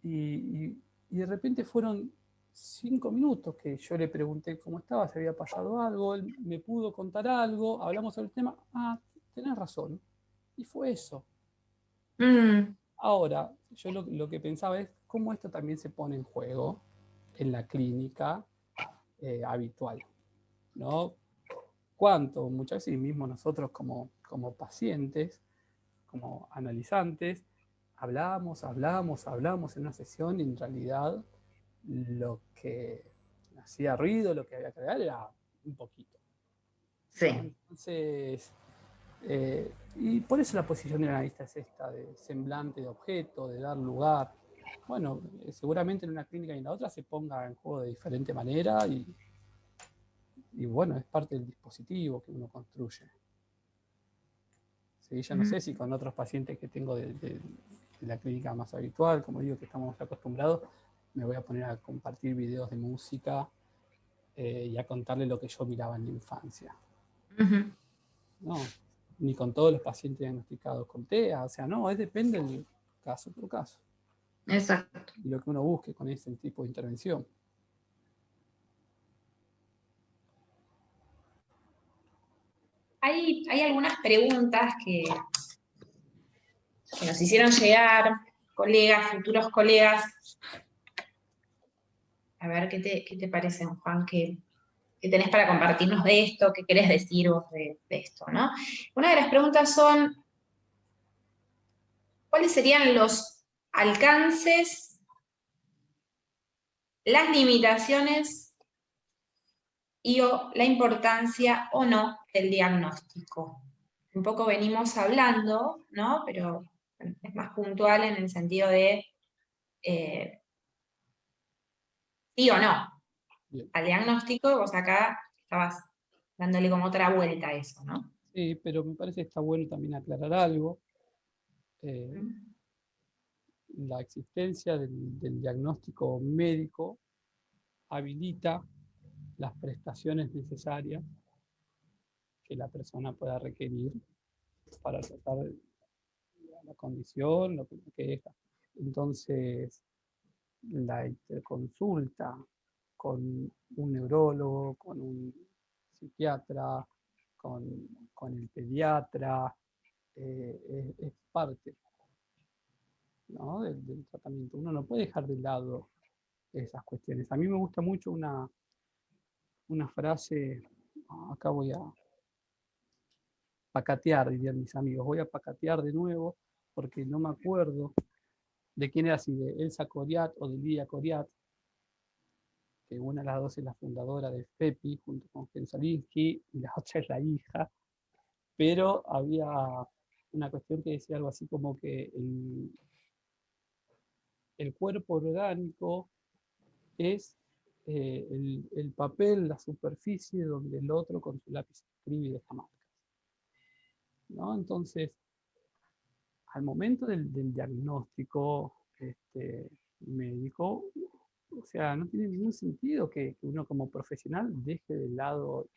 Y de repente fueron 5 minutos que yo le pregunté cómo estaba, si había pasado algo, él me pudo contar algo, hablamos sobre el tema, tenés razón. Y fue eso. Ahora, yo lo que pensaba es cómo esto también se pone en juego en la clínica habitual, ¿no? Cuánto muchas veces mismo nosotros como pacientes, como analizantes, hablamos en una sesión y en realidad lo que hacía ruido, lo que había que agregar era un poquito. Sí. ¿No? Entonces, y por eso la posición del analista es esta, de semblante de objeto, de dar lugar. Bueno, seguramente en una clínica y en la otra se ponga en juego de diferente manera y bueno, es parte del dispositivo que uno construye. Sí, yo no sé si con otros pacientes que tengo de la clínica más habitual, como digo, que estamos acostumbrados, me voy a poner a compartir videos de música y a contarle lo que yo miraba en la infancia. No, ni con todos los pacientes diagnosticados con TEA, o sea, no, depende del caso por caso. Exacto. Y lo que uno busque con ese tipo de intervención. Hay algunas preguntas que nos hicieron llegar colegas, futuros colegas. A ver, ¿qué te parecen, Juan? ¿Qué tenés para compartirnos de esto? ¿Qué querés decir vos de esto, no? Una de las preguntas son, ¿cuáles serían los alcances las limitaciones la importancia o no del diagnóstico. Un poco venimos hablando, ¿no? Pero es más puntual en el sentido de sí o no. Bien. Al diagnóstico, vos acá estabas dándole como otra vuelta a eso, ¿no? Sí, pero me parece que está bueno también aclarar algo. La existencia del diagnóstico médico habilita las prestaciones necesarias que la persona pueda requerir para tratar la condición, lo que me queja. Entonces, la interconsulta con un neurólogo, con un psiquiatra, con el pediatra, es parte, ¿no? del tratamiento. Uno no puede dejar de lado esas cuestiones. A mí me gusta mucho una frase, acá voy a pacatear, dirían mis amigos, voy a pacatear de nuevo porque no me acuerdo de quién era, si de Elsa Coriat o de Lidia Coriat, que una de las dos es la fundadora de FEPI junto con Gensolinsky y la otra es la hija, pero había una cuestión que decía algo así como que el cuerpo orgánico es el papel, la superficie donde el otro con su lápiz escribe y deja marcas, ¿no? Entonces, al momento del diagnóstico médico, o sea, no tiene ningún sentido que uno como profesional deje de lado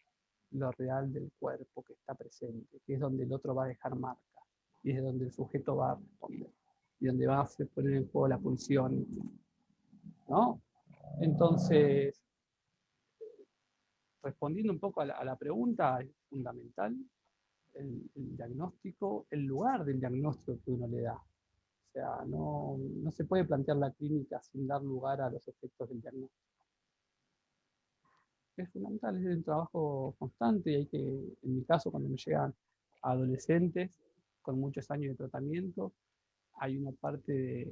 lo real del cuerpo que está presente, que es donde el otro va a dejar marcas, y es donde el sujeto va a responder, y donde va a poner en juego la pulsión, ¿no? Entonces, respondiendo un poco a la pregunta, es fundamental el diagnóstico, el lugar del diagnóstico que uno le da. O sea, no se puede plantear la clínica sin dar lugar a los efectos del diagnóstico. Es fundamental, es un trabajo constante y hay que, en mi caso, cuando me llegan adolescentes con muchos años de tratamiento, hay una parte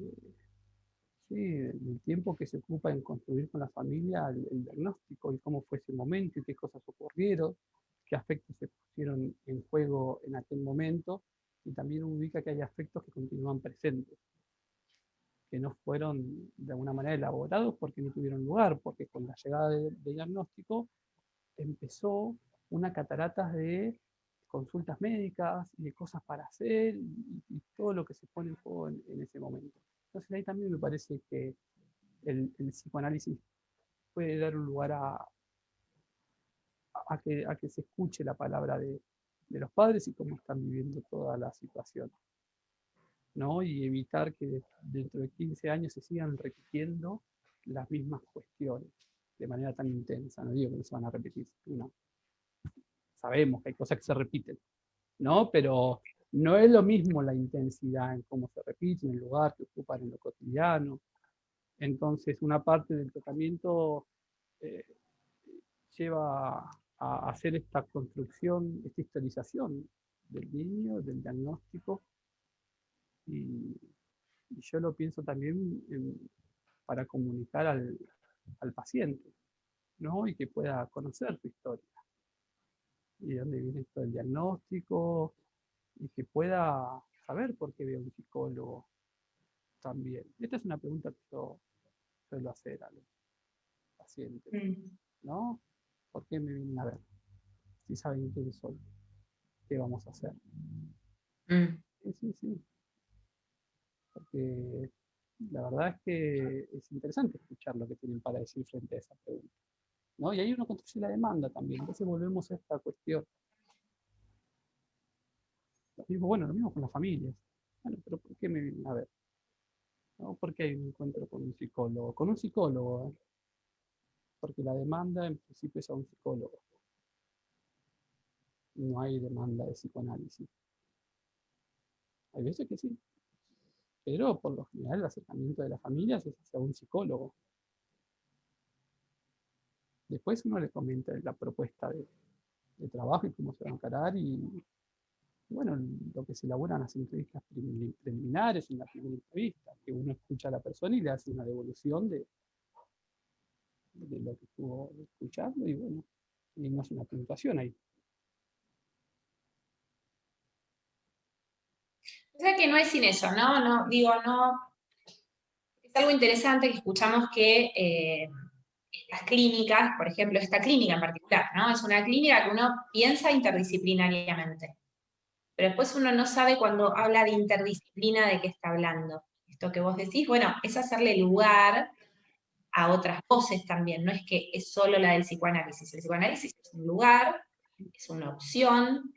sí, del tiempo que se ocupa en construir con la familia el diagnóstico y cómo fue ese momento y qué cosas ocurrieron, qué aspectos se pusieron en juego en aquel momento, y también ubica que hay aspectos que continúan presentes, que no fueron de alguna manera elaborados porque no tuvieron lugar, porque con la llegada de diagnóstico empezó una catarata de consultas médicas y de cosas para hacer y todo lo que se pone en juego en ese momento. Entonces ahí también me parece que el psicoanálisis puede dar un lugar a que se escuche la palabra de los padres y cómo están viviendo toda la situación, ¿no? Y evitar que dentro de 15 años se sigan repitiendo las mismas cuestiones de manera tan intensa. No digo que no se van a repetir, no. Sabemos que hay cosas que se repiten, ¿no? Pero no es lo mismo la intensidad en cómo se repite, en el lugar que ocupan en lo cotidiano. Entonces, una parte del tratamiento eh, lleva a hacer esta construcción, esta historización del niño, del diagnóstico, y, y yo lo pienso también para comunicar al paciente, ¿no? Y que pueda conocer su historia, y de dónde viene esto del diagnóstico, y que pueda saber por qué ve a un psicólogo también. Esta es una pregunta que yo suelo hacer a los pacientes, ¿no? ¿Por qué me vienen a ver? Si saben quién soy, ¿qué vamos a hacer? Sí, sí, sí. Porque la verdad es que es interesante escuchar lo que tienen para decir frente a esa pregunta, ¿no? Y ahí uno construye la demanda también. Entonces volvemos a esta cuestión. Bueno, lo mismo con las familias. Bueno, pero ¿por qué me vienen a ver? ¿No? ¿Por qué hay un encuentro con un psicólogo? Con un psicólogo, ¿eh? Porque la demanda en principio es a un psicólogo. No hay demanda de psicoanálisis. Hay veces que sí, pero por lo general el acercamiento de las familias es hacia un psicólogo. Después uno le comenta la propuesta de trabajo y cómo se va a encarar y bueno, lo que se elaboran las entrevistas preliminares en la primera entrevista, que uno escucha a la persona y le hace una devolución de lo que estuvo escuchando y bueno, y no es una puntuación ahí. O sea que no es sin eso, ¿no? No, digo, no. Es algo interesante que escuchamos que estas clínicas, por ejemplo, esta clínica en particular, ¿no? Es una clínica que uno piensa interdisciplinariamente, pero después uno no sabe cuando habla de interdisciplina de qué está hablando. Esto que vos decís, bueno, es hacerle lugar a otras voces también, no es que es solo la del psicoanálisis. El psicoanálisis es un lugar, es una opción,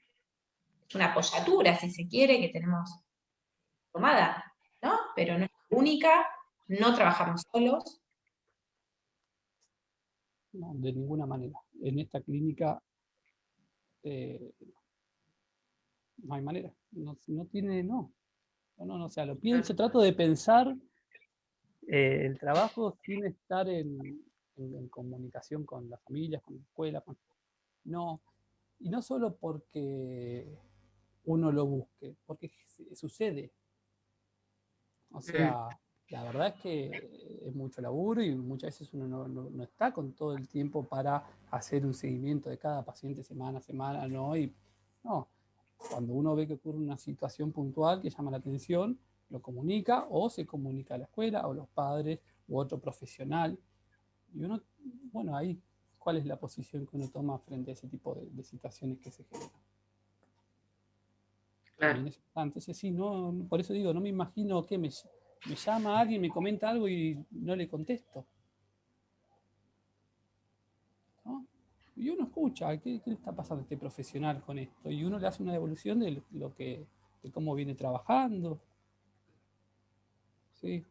es una apoyatura, si se quiere, que tenemos tomada, ¿no? Pero no es la única, no trabajamos solos. No, de ninguna manera. En esta clínica eh, no hay manera. No, no tiene, no. No, o sea, lo pienso, trato de pensar el trabajo sin estar en comunicación con las familias, con la escuela. No, y no solo porque uno lo busque, porque sucede. O sea, la verdad es que es mucho laburo y muchas veces uno no está con todo el tiempo para hacer un seguimiento de cada paciente semana a semana, ¿no? Y no, cuando uno ve que ocurre una situación puntual que llama la atención, lo comunica o se comunica a la escuela o los padres u otro profesional. Y uno, bueno, ahí, ¿cuál es la posición que uno toma frente a ese tipo de situaciones que se generan? Claro. También es importante. Entonces, sí, no, por eso digo, no me imagino que me llama alguien, me comenta algo y no le contesto. ¿No? Y uno escucha, ¿qué le está pasando a este profesional con esto? Y uno le hace una devolución de de cómo viene trabajando. Sí,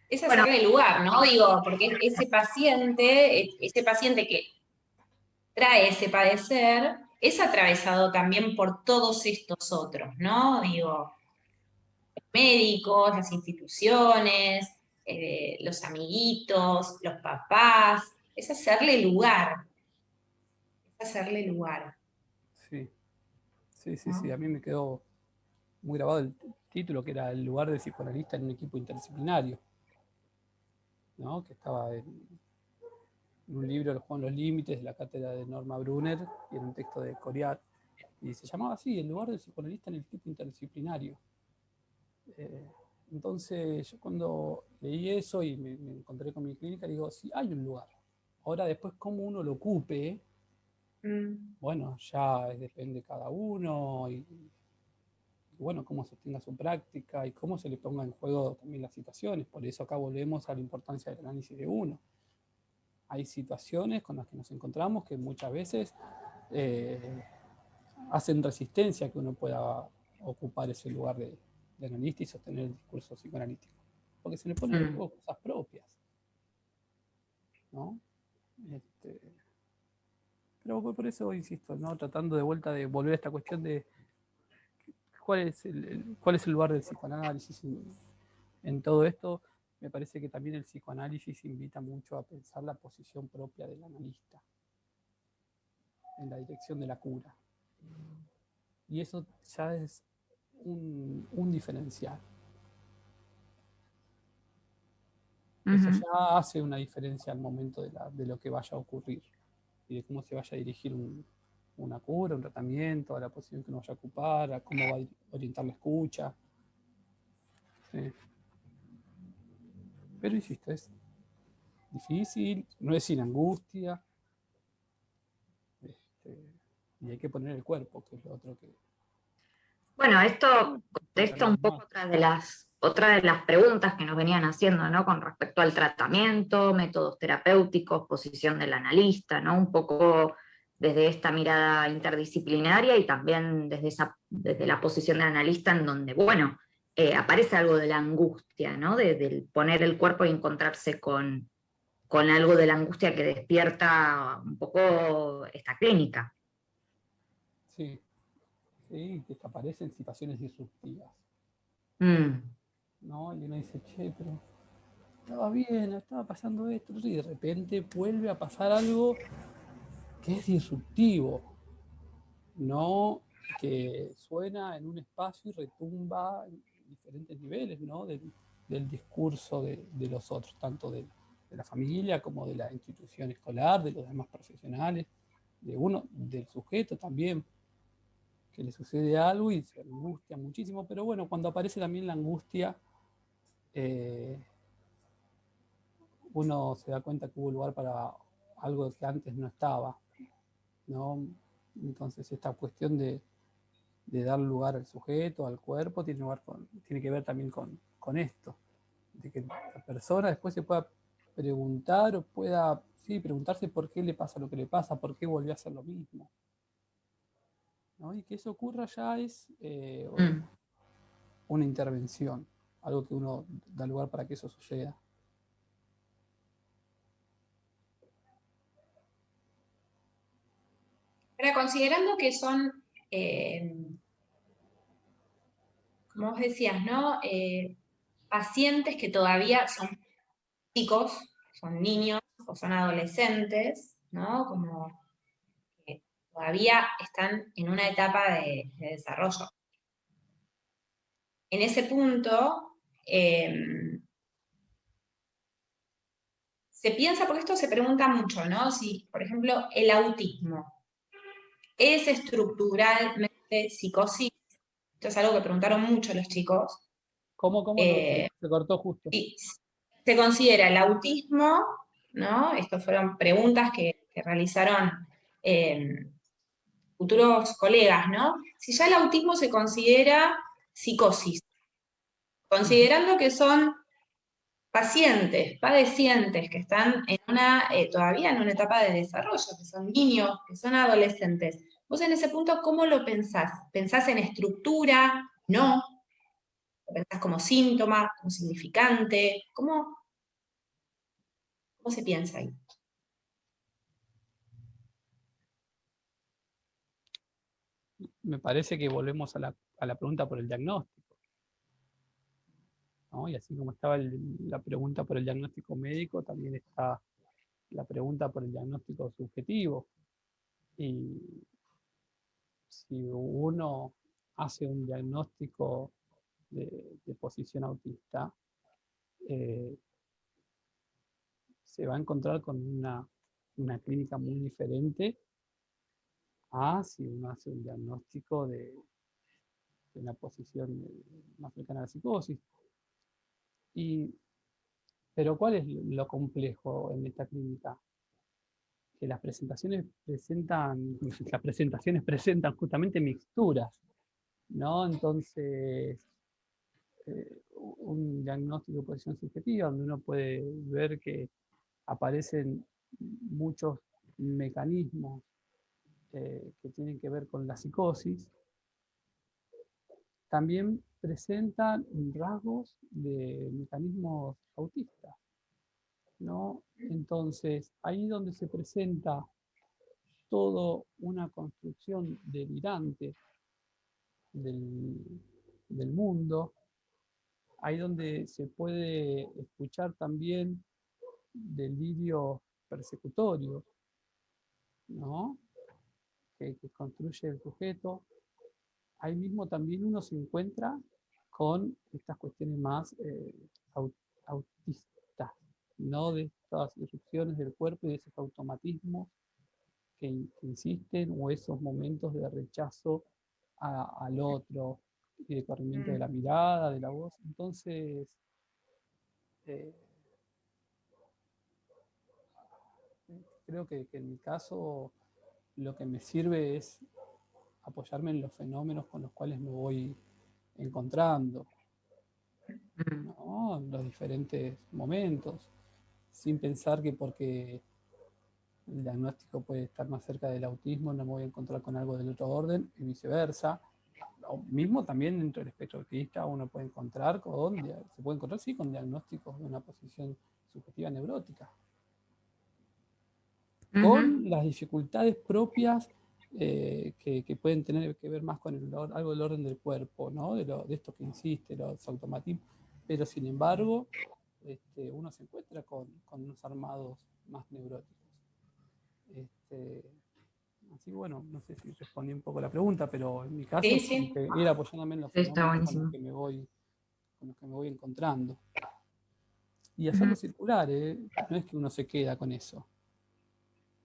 Es Bueno, hacerle lugar, ¿no? Digo, porque ese paciente que trae ese padecer, es atravesado también por todos estos otros, ¿no? Digo, los médicos, las instituciones, los amiguitos, los papás, es hacerle lugar, sí, sí. ¿no? A mí me quedó muy grabado el título, que era el lugar del psicoanalista en un equipo interdisciplinario, ¿no? Que estaba en un libro, El juego en los límites, de la cátedra de Norma Brunner, y en un texto de Coriat. Y se llamaba así, el lugar del psicoanalista en el equipo interdisciplinario. Eh, entonces, yo cuando leí eso y me encontré con mi clínica, digo, sí, hay un lugar. Ahora, después, cómo uno lo ocupe, Mm. bueno, ya depende de cada uno y bueno, cómo se tenga su práctica y cómo se le ponga en juego también las situaciones. Por eso acá volvemos a la importancia del análisis de uno. Hay situaciones con las que nos encontramos que muchas veces eh, hacen resistencia a que uno pueda ocupar ese lugar de analista y sostener el discurso psicoanalítico. Porque se le ponen en juego cosas propias, ¿no? Este, pero por eso insisto, ¿no? Tratando de vuelta de volver a esta cuestión de cuál es el lugar del psicoanálisis en todo esto. Me parece que también el psicoanálisis invita mucho a pensar la posición propia del analista en la dirección de la cura. Y eso ya es un diferencial. Eso ya hace una diferencia al momento de lo que vaya a ocurrir y de cómo se vaya a dirigir una cura, un tratamiento, a la posición que uno vaya a ocupar, a cómo va a orientar la escucha. Sí. Pero insisto, es difícil, no es sin angustia, y hay que poner el cuerpo, que es lo otro que... Bueno, esto contesta un Charlamos poco más. otra de las preguntas que nos venían haciendo, ¿no? Con respecto al tratamiento, métodos terapéuticos, posición del analista, ¿no? Un poco desde esta mirada interdisciplinaria y también desde la posición del analista en donde, bueno, aparece algo de la angustia, ¿no? Del poner el cuerpo y encontrarse con algo de la angustia que despierta un poco esta clínica. Sí, sí, que aparecen situaciones disruptivas, Mm. ¿no? Y uno dice, che, pero estaba bien, estaba pasando esto, y de repente vuelve a pasar algo que es disruptivo, no que suena en un espacio y retumba en diferentes niveles, ¿no? Del discurso de los otros, tanto del la familia como de la institución escolar, de los demás profesionales, del sujeto también, que le sucede algo y se angustia muchísimo, pero bueno, cuando aparece también la angustia, uno se da cuenta que hubo lugar para algo que antes no estaba, ¿no? Entonces esta cuestión de dar lugar al sujeto, al cuerpo, tiene que ver también con esto, de que la persona después se pueda preguntar o pueda, sí, preguntarse por qué le pasa lo que le pasa, por qué volvió a hacer lo mismo, ¿no? Y que eso ocurra ya es una intervención, algo que uno da lugar para que eso suceda. Pero considerando que son, como vos decías, ¿no? Pacientes que todavía son chicos, son niños o son adolescentes, ¿no? Como que todavía están en una etapa de desarrollo. En ese punto, se piensa, porque esto se pregunta mucho, ¿no? Si, por ejemplo, el autismo es estructuralmente psicosis. Esto es algo que preguntaron mucho los chicos. ¿Cómo? Se cortó justo. Y se considera el autismo, ¿no? Estas fueron preguntas que realizaron futuros colegas, ¿no? Si ya el autismo se considera psicosis, considerando que son pacientes, padecientes, que están todavía en una etapa de desarrollo, que son niños, que son adolescentes. Vos en ese punto, ¿cómo lo pensás? ¿Pensás en estructura? ¿No? ¿Lo pensás como síntoma, como significante? ¿Cómo se piensa ahí? Me parece que volvemos a la pregunta por el diagnóstico, ¿no? Y así como estaba la pregunta por el diagnóstico médico, también está la pregunta por el diagnóstico subjetivo. Y si uno hace un diagnóstico de posición autista, se va a encontrar con una clínica muy diferente a si uno hace un diagnóstico de una posición más cercana a la psicosis. Pero ¿cuál es lo complejo en esta clínica? Que las presentaciones presentan justamente mixturas, ¿no? Entonces, un diagnóstico de posición subjetiva, donde uno puede ver que aparecen muchos mecanismos que tienen que ver con la psicosis, también presentan rasgos de mecanismos autistas, ¿no? Entonces, ahí donde se presenta toda una construcción delirante del mundo, ahí donde se puede escuchar también delirios persecutorios, ¿no? Que construye el sujeto. Ahí mismo también uno se encuentra con estas cuestiones más autistas, ¿no? De estas irrupciones del cuerpo y de esos automatismos que insisten, o esos momentos de rechazo al otro y de corrimiento de la mirada, de la voz. Entonces, creo que en mi caso lo que me sirve es apoyarme en los fenómenos con los cuales me voy encontrando, ¿no? En los diferentes momentos, sin pensar que porque el diagnóstico puede estar más cerca del autismo no me voy a encontrar con algo del otro orden y viceversa. O mismo también dentro del espectro autista uno puede encontrar sí, con diagnósticos de una posición subjetiva neurótica, con las dificultades propias que pueden tener que ver más con algo del orden del cuerpo, ¿no? De esto que insiste, los automatismos, pero sin embargo uno se encuentra con unos armados más neuróticos. Así bueno, no sé si respondí un poco la pregunta, pero en mi caso Sí. ir apoyándome en los Está fenómenos buenísimo. con los que me voy encontrando. y hacerlo circular, no es que uno se queda con eso.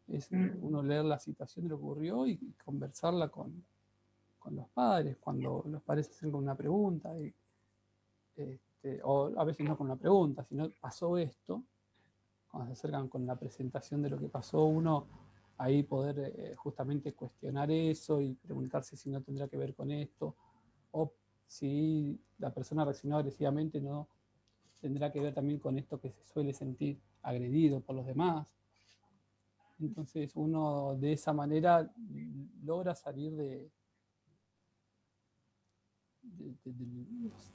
Es uno leer la situación de lo que ocurrió y conversarla con los padres, cuando los padres hacen con una pregunta, o a veces no con una pregunta, sino pasó esto, cuando se acercan con la presentación de lo que pasó, uno ahí poder justamente cuestionar eso y preguntarse si no tendrá que ver con esto, o si la persona reaccionó agresivamente no tendrá que ver también con esto que se suele sentir agredido por los demás. Entonces uno de esa manera logra salir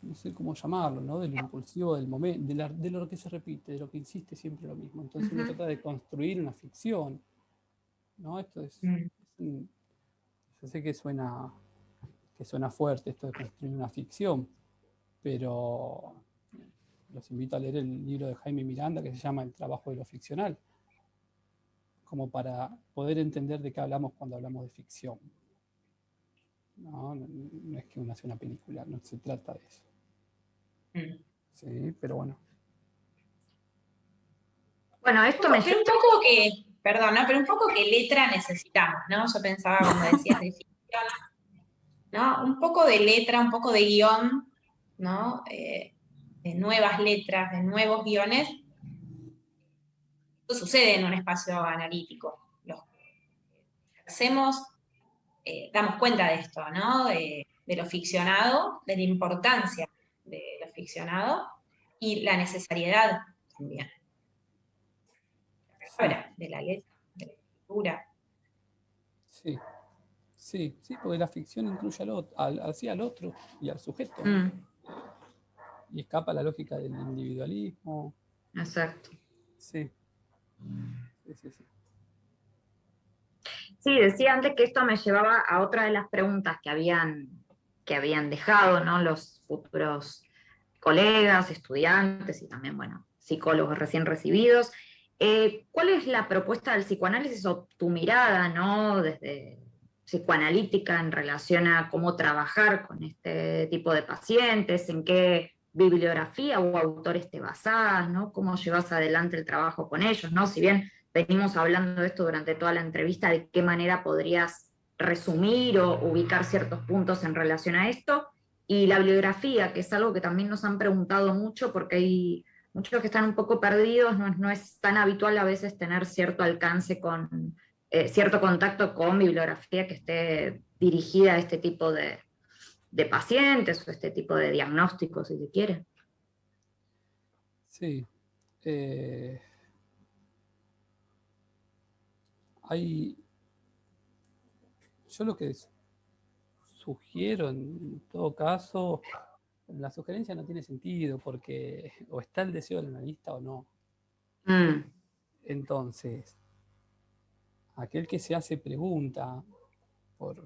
no sé cómo llamarlo, ¿no? De lo impulsivo del momento, de lo que se repite, de lo que insiste siempre lo mismo. Entonces uno trata de construir una ficción, ¿no? Esto es yo sé que suena fuerte esto de construir una ficción, pero los invito a leer el libro de Jaime Miranda que se llama El trabajo de lo ficcional, como para poder entender de qué hablamos cuando hablamos de ficción. No es que uno hace una película, no se trata de eso. Sí, pero bueno. Bueno, esto me lleva... Pero un poco que letra necesitamos, ¿no? Yo pensaba cuando decías de ficción, ¿no? Un poco de letra, un poco de guión, ¿no? De nuevas letras, de nuevos guiones. Esto sucede en un espacio analítico. Los que hacemos, damos cuenta de esto, ¿no? De lo ficcionado, de la importancia de lo ficcionado y la necesariedad también. De la letra, de la escritura. Sí, porque la ficción incluye al otro y al sujeto. Y escapa la lógica del individualismo. Exacto. Sí. Sí, decía antes que esto me llevaba a otra de las preguntas que habían dejado, ¿no? Los futuros colegas, estudiantes y también, bueno, psicólogos recién recibidos. ¿Cuál es la propuesta del psicoanálisis o tu mirada, ¿no? Desde psicoanalítica en relación a cómo trabajar con este tipo de pacientes, en qué bibliografía o autores te basás, ¿no? Cómo llevas adelante el trabajo con ellos, ¿no? Si bien venimos hablando de esto durante toda la entrevista, de qué manera podrías resumir o ubicar ciertos puntos en relación a esto, y la bibliografía, que es algo que también nos han preguntado mucho, porque hay muchos que están un poco perdidos, no es tan habitual a veces tener cierto alcance con, cierto contacto con bibliografía que esté dirigida a este tipo de pacientes o este tipo de diagnósticos, si se quiere. Sí. Yo lo que sugiero en todo caso, la sugerencia no tiene sentido porque o está el deseo del analista o no. Entonces, aquel que se hace pregunta por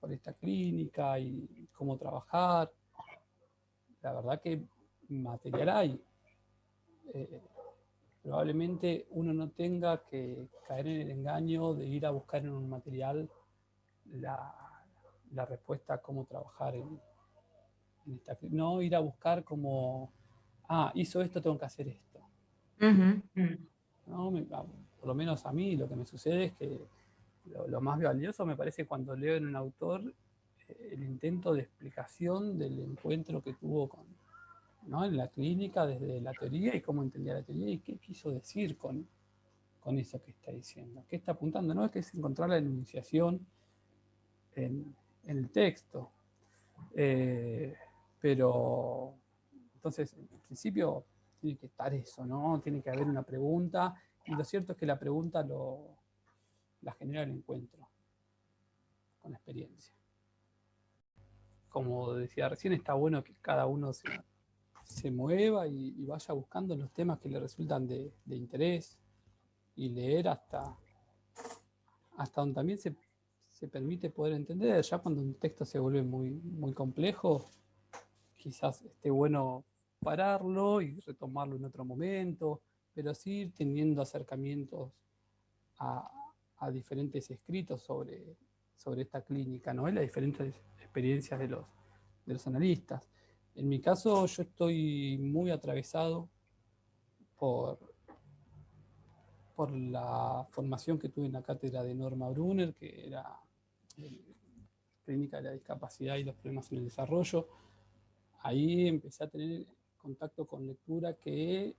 esta clínica y cómo trabajar, la verdad que material hay. Probablemente uno no tenga que caer en el engaño de ir a buscar en un material la respuesta a cómo trabajar en esta clínica. No ir a buscar como, hizo esto, tengo que hacer esto. ¿No? Por lo menos a mí lo que me sucede es que lo más valioso me parece cuando leo en un autor el intento de explicación del encuentro que tuvo ¿no? en la clínica desde la teoría y cómo entendía la teoría y qué quiso decir con eso que está diciendo, qué está apuntando, no es que es encontrar la enunciación en el texto, pero entonces en principio tiene que estar eso, ¿no? Tiene que haber una pregunta y lo cierto es que la pregunta la genera el encuentro con la experiencia. Como decía recién, está bueno que cada uno se mueva y vaya buscando los temas que le resultan de interés y leer hasta donde también se permite poder entender. Ya cuando un texto se vuelve muy, muy complejo, quizás esté bueno pararlo y retomarlo en otro momento, pero sí ir teniendo acercamientos a diferentes escritos sobre esta clínica, ¿no? Y las diferentes experiencias de los analistas. En mi caso, yo estoy muy atravesado por la formación que tuve en la cátedra de Norma Brunner, que era clínica de la discapacidad y los problemas en el desarrollo. Ahí empecé a tener contacto con lectura que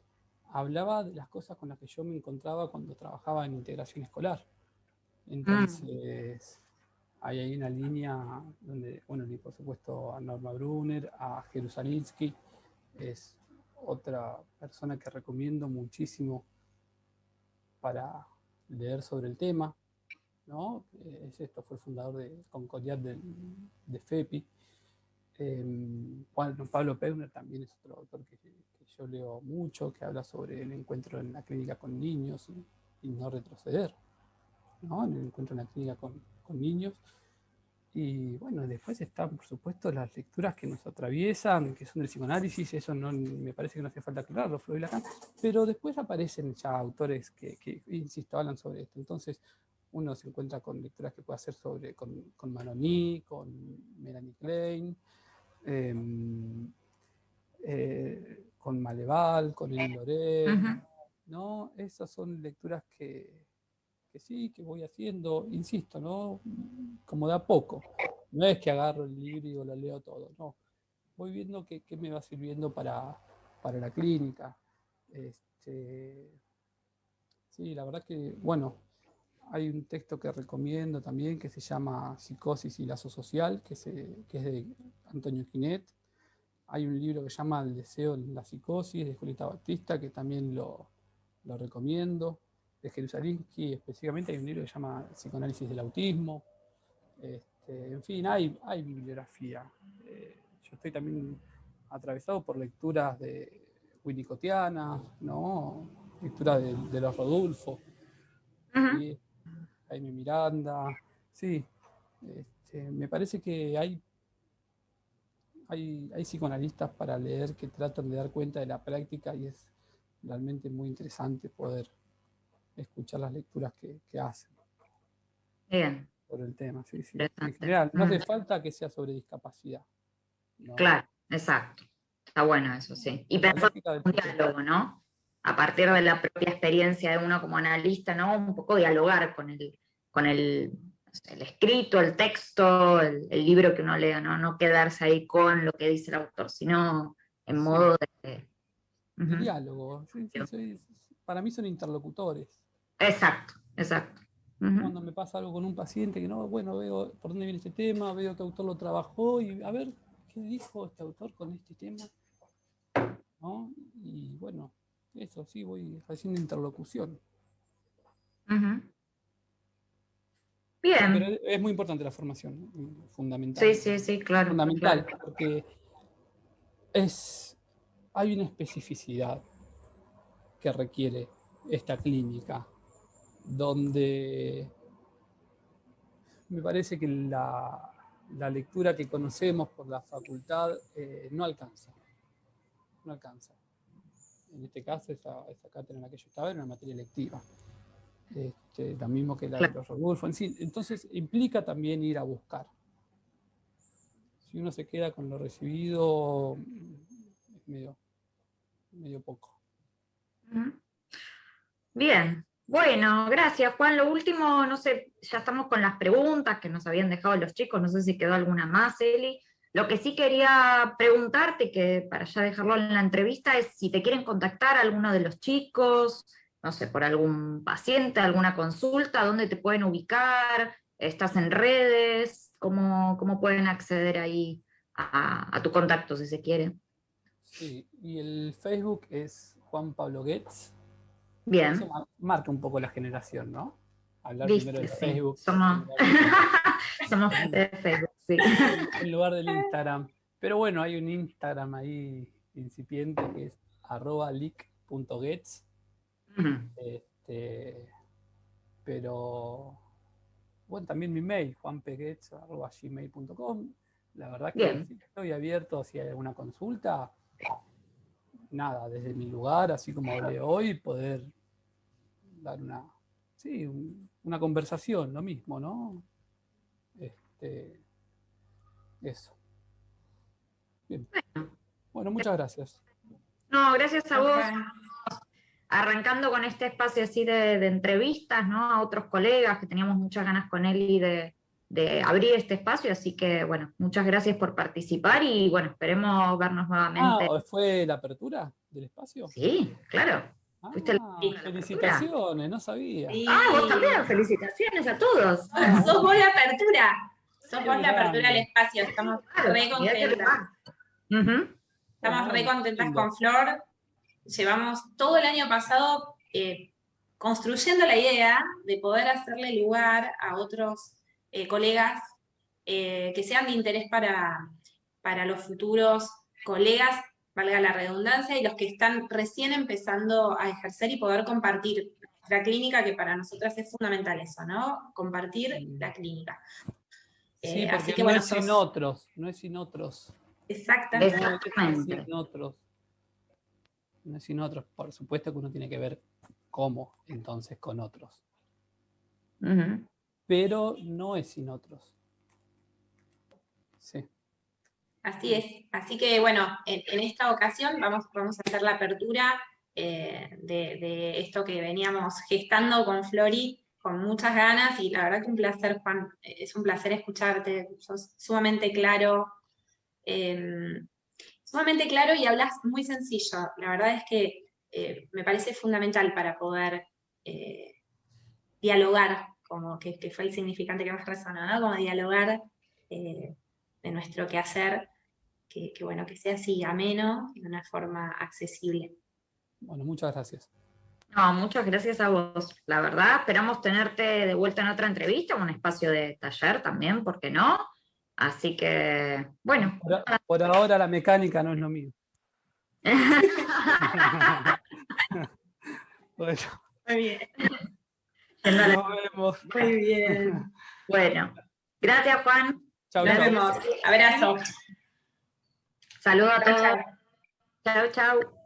hablaba de las cosas con las que yo me encontraba cuando trabajaba en integración escolar. Entonces, hay una línea donde, bueno, y por supuesto a Norma Brunner, a Jerusalinski, es otra persona que recomiendo muchísimo para leer sobre el tema, ¿no? Fue el fundador de Concordiat de FEPI. Juan Pablo Peuner también es otro autor que yo leo mucho, que habla sobre el encuentro en la clínica con niños y no retroceder, ¿no? En el encuentro en la clínica con niños. Y bueno, después están, por supuesto, las lecturas que nos atraviesan, que son del psicoanálisis, eso no, me parece que no hace falta aclararlo, Freud y Lacan, pero después aparecen ya autores que, insisto, hablan sobre esto. Entonces, uno se encuentra con lecturas que puede hacer con Manoni, con Melanie Klein, con Maleval, con Elie Loret, ¿no? Esas son lecturas que sí, que voy haciendo, insisto, ¿no? Como de a poco. No es que agarro el libro y lo leo todo, no. Voy viendo qué me va sirviendo para la clínica. Sí, la verdad que, bueno, hay un texto que recomiendo también que se llama Psicosis y lazo social, que es de Antonio Quinet. Hay un libro que se llama El deseo en la psicosis, de Julieta Batista, que también lo recomiendo. De Jerusalinski específicamente hay un libro que se llama Psicoanálisis del autismo. En fin, hay bibliografía. Yo estoy también atravesado por lecturas de winnicottiana, ¿no? Lectura de los Rodulfo, ¿sí? Jaime Miranda. Sí, me parece que hay psicoanalistas para leer que tratan de dar cuenta de la práctica y es realmente muy interesante poder escuchar las lecturas que hacen. Bien. Sobre el tema, sí. En general, no hace falta que sea sobre discapacidad, ¿no? Claro, exacto. Está bueno eso, sí. Y pensar un diálogo, ¿no? A partir de la propia experiencia de uno como analista, ¿no? Un poco dialogar con el escrito, el texto, el libro que uno lea, ¿no? No quedarse ahí con lo que dice el autor, sino en modo de diálogo. Sí, para mí son interlocutores. Exacto. Cuando me pasa algo con un paciente que no, bueno, veo por dónde viene este tema, veo qué autor lo trabajó y a ver qué dijo este autor con este tema, ¿no? Y bueno, eso sí, voy haciendo interlocución. Bien. Pero es muy importante la formación, fundamental. Sí, claro. Fundamental, porque hay una especificidad que requiere esta clínica, donde me parece que la lectura que conocemos por la facultad no alcanza. En este caso, esa cátedra en la que yo estaba era una materia electiva. Lo mismo que la de los Rodulfo. Entonces, implica también ir a buscar. Si uno se queda con lo recibido, es medio poco. Bien. Bueno, gracias, Juan. Lo último, no sé, ya estamos con las preguntas que nos habían dejado los chicos, no sé si quedó alguna más, Eli. Lo que sí quería preguntarte, que para ya dejarlo en la entrevista, es si te quieren contactar a alguno de los chicos, no sé, por algún paciente, alguna consulta, ¿dónde te pueden ubicar? ¿Estás en redes? ¿Cómo pueden acceder ahí a tu contacto, si se quiere? Sí, y el Facebook es Juan Pablo Goetz. Bien. Eso marca un poco la generación, ¿no? Hablar ¿Viste? primero de Sí. Facebook. Somos de Facebook, sí. En lugar del Instagram. Pero bueno, hay un Instagram ahí incipiente que es @lic.gets. Pero bueno, también mi mail, juanpeguets@gmail.com. La verdad que sí, estoy abierto si hay alguna consulta. Nada, desde mi lugar, así como hablé hoy, poder dar una conversación, lo mismo, ¿no? Eso. Bien. Bueno, muchas gracias. No, gracias a vos. arrancando con este espacio así de entrevistas, ¿no? A otros colegas, que teníamos muchas ganas con Eli de abrir este espacio, así que bueno, muchas gracias por participar y bueno, esperemos vernos nuevamente. ¿Fue la apertura del espacio? Sí, claro. Fuiste la felicitaciones, no sabía. Sí. Vos también, felicitaciones a todos. Sos vos la apertura. Sos vos la apertura del espacio. Estamos re contentas. Estamos re contentas con Flor. Llevamos todo el año pasado construyendo la idea de poder hacerle lugar a otros colegas que sean de interés para los futuros colegas, valga la redundancia, y los que están recién empezando a ejercer y poder compartir nuestra clínica, que para nosotras es fundamental eso, ¿no? Compartir la clínica. Sí, porque así que, no bueno, es sin otros, no es sin otros. Exactamente. No es sin otros. No es sin otros. Por supuesto que uno tiene que ver cómo entonces con otros. Pero no es sin otros. Sí. Así es. Así que, bueno, en esta ocasión vamos a hacer la apertura de esto que veníamos gestando con Flori con muchas ganas, y la verdad que un placer, Juan. Es un placer escucharte. Sos sumamente claro. Sumamente claro y hablas muy sencillo. La verdad es que me parece fundamental para poder dialogar, como que fue el significante que más resonó, ¿no? Como dialogar de nuestro quehacer, que bueno, que sea así ameno y de una forma accesible. Bueno, muchas gracias. No, muchas gracias a vos. La verdad, esperamos tenerte de vuelta en otra entrevista, un espacio de taller también, ¿por qué no? Así que, bueno. Por ahora la mecánica no es lo mío. Bueno. Muy bien. Nos vemos. Muy bien. Bueno, gracias, Juan. Chau, Nos vemos. Abrazo. Saludos a todos. Chau, chau.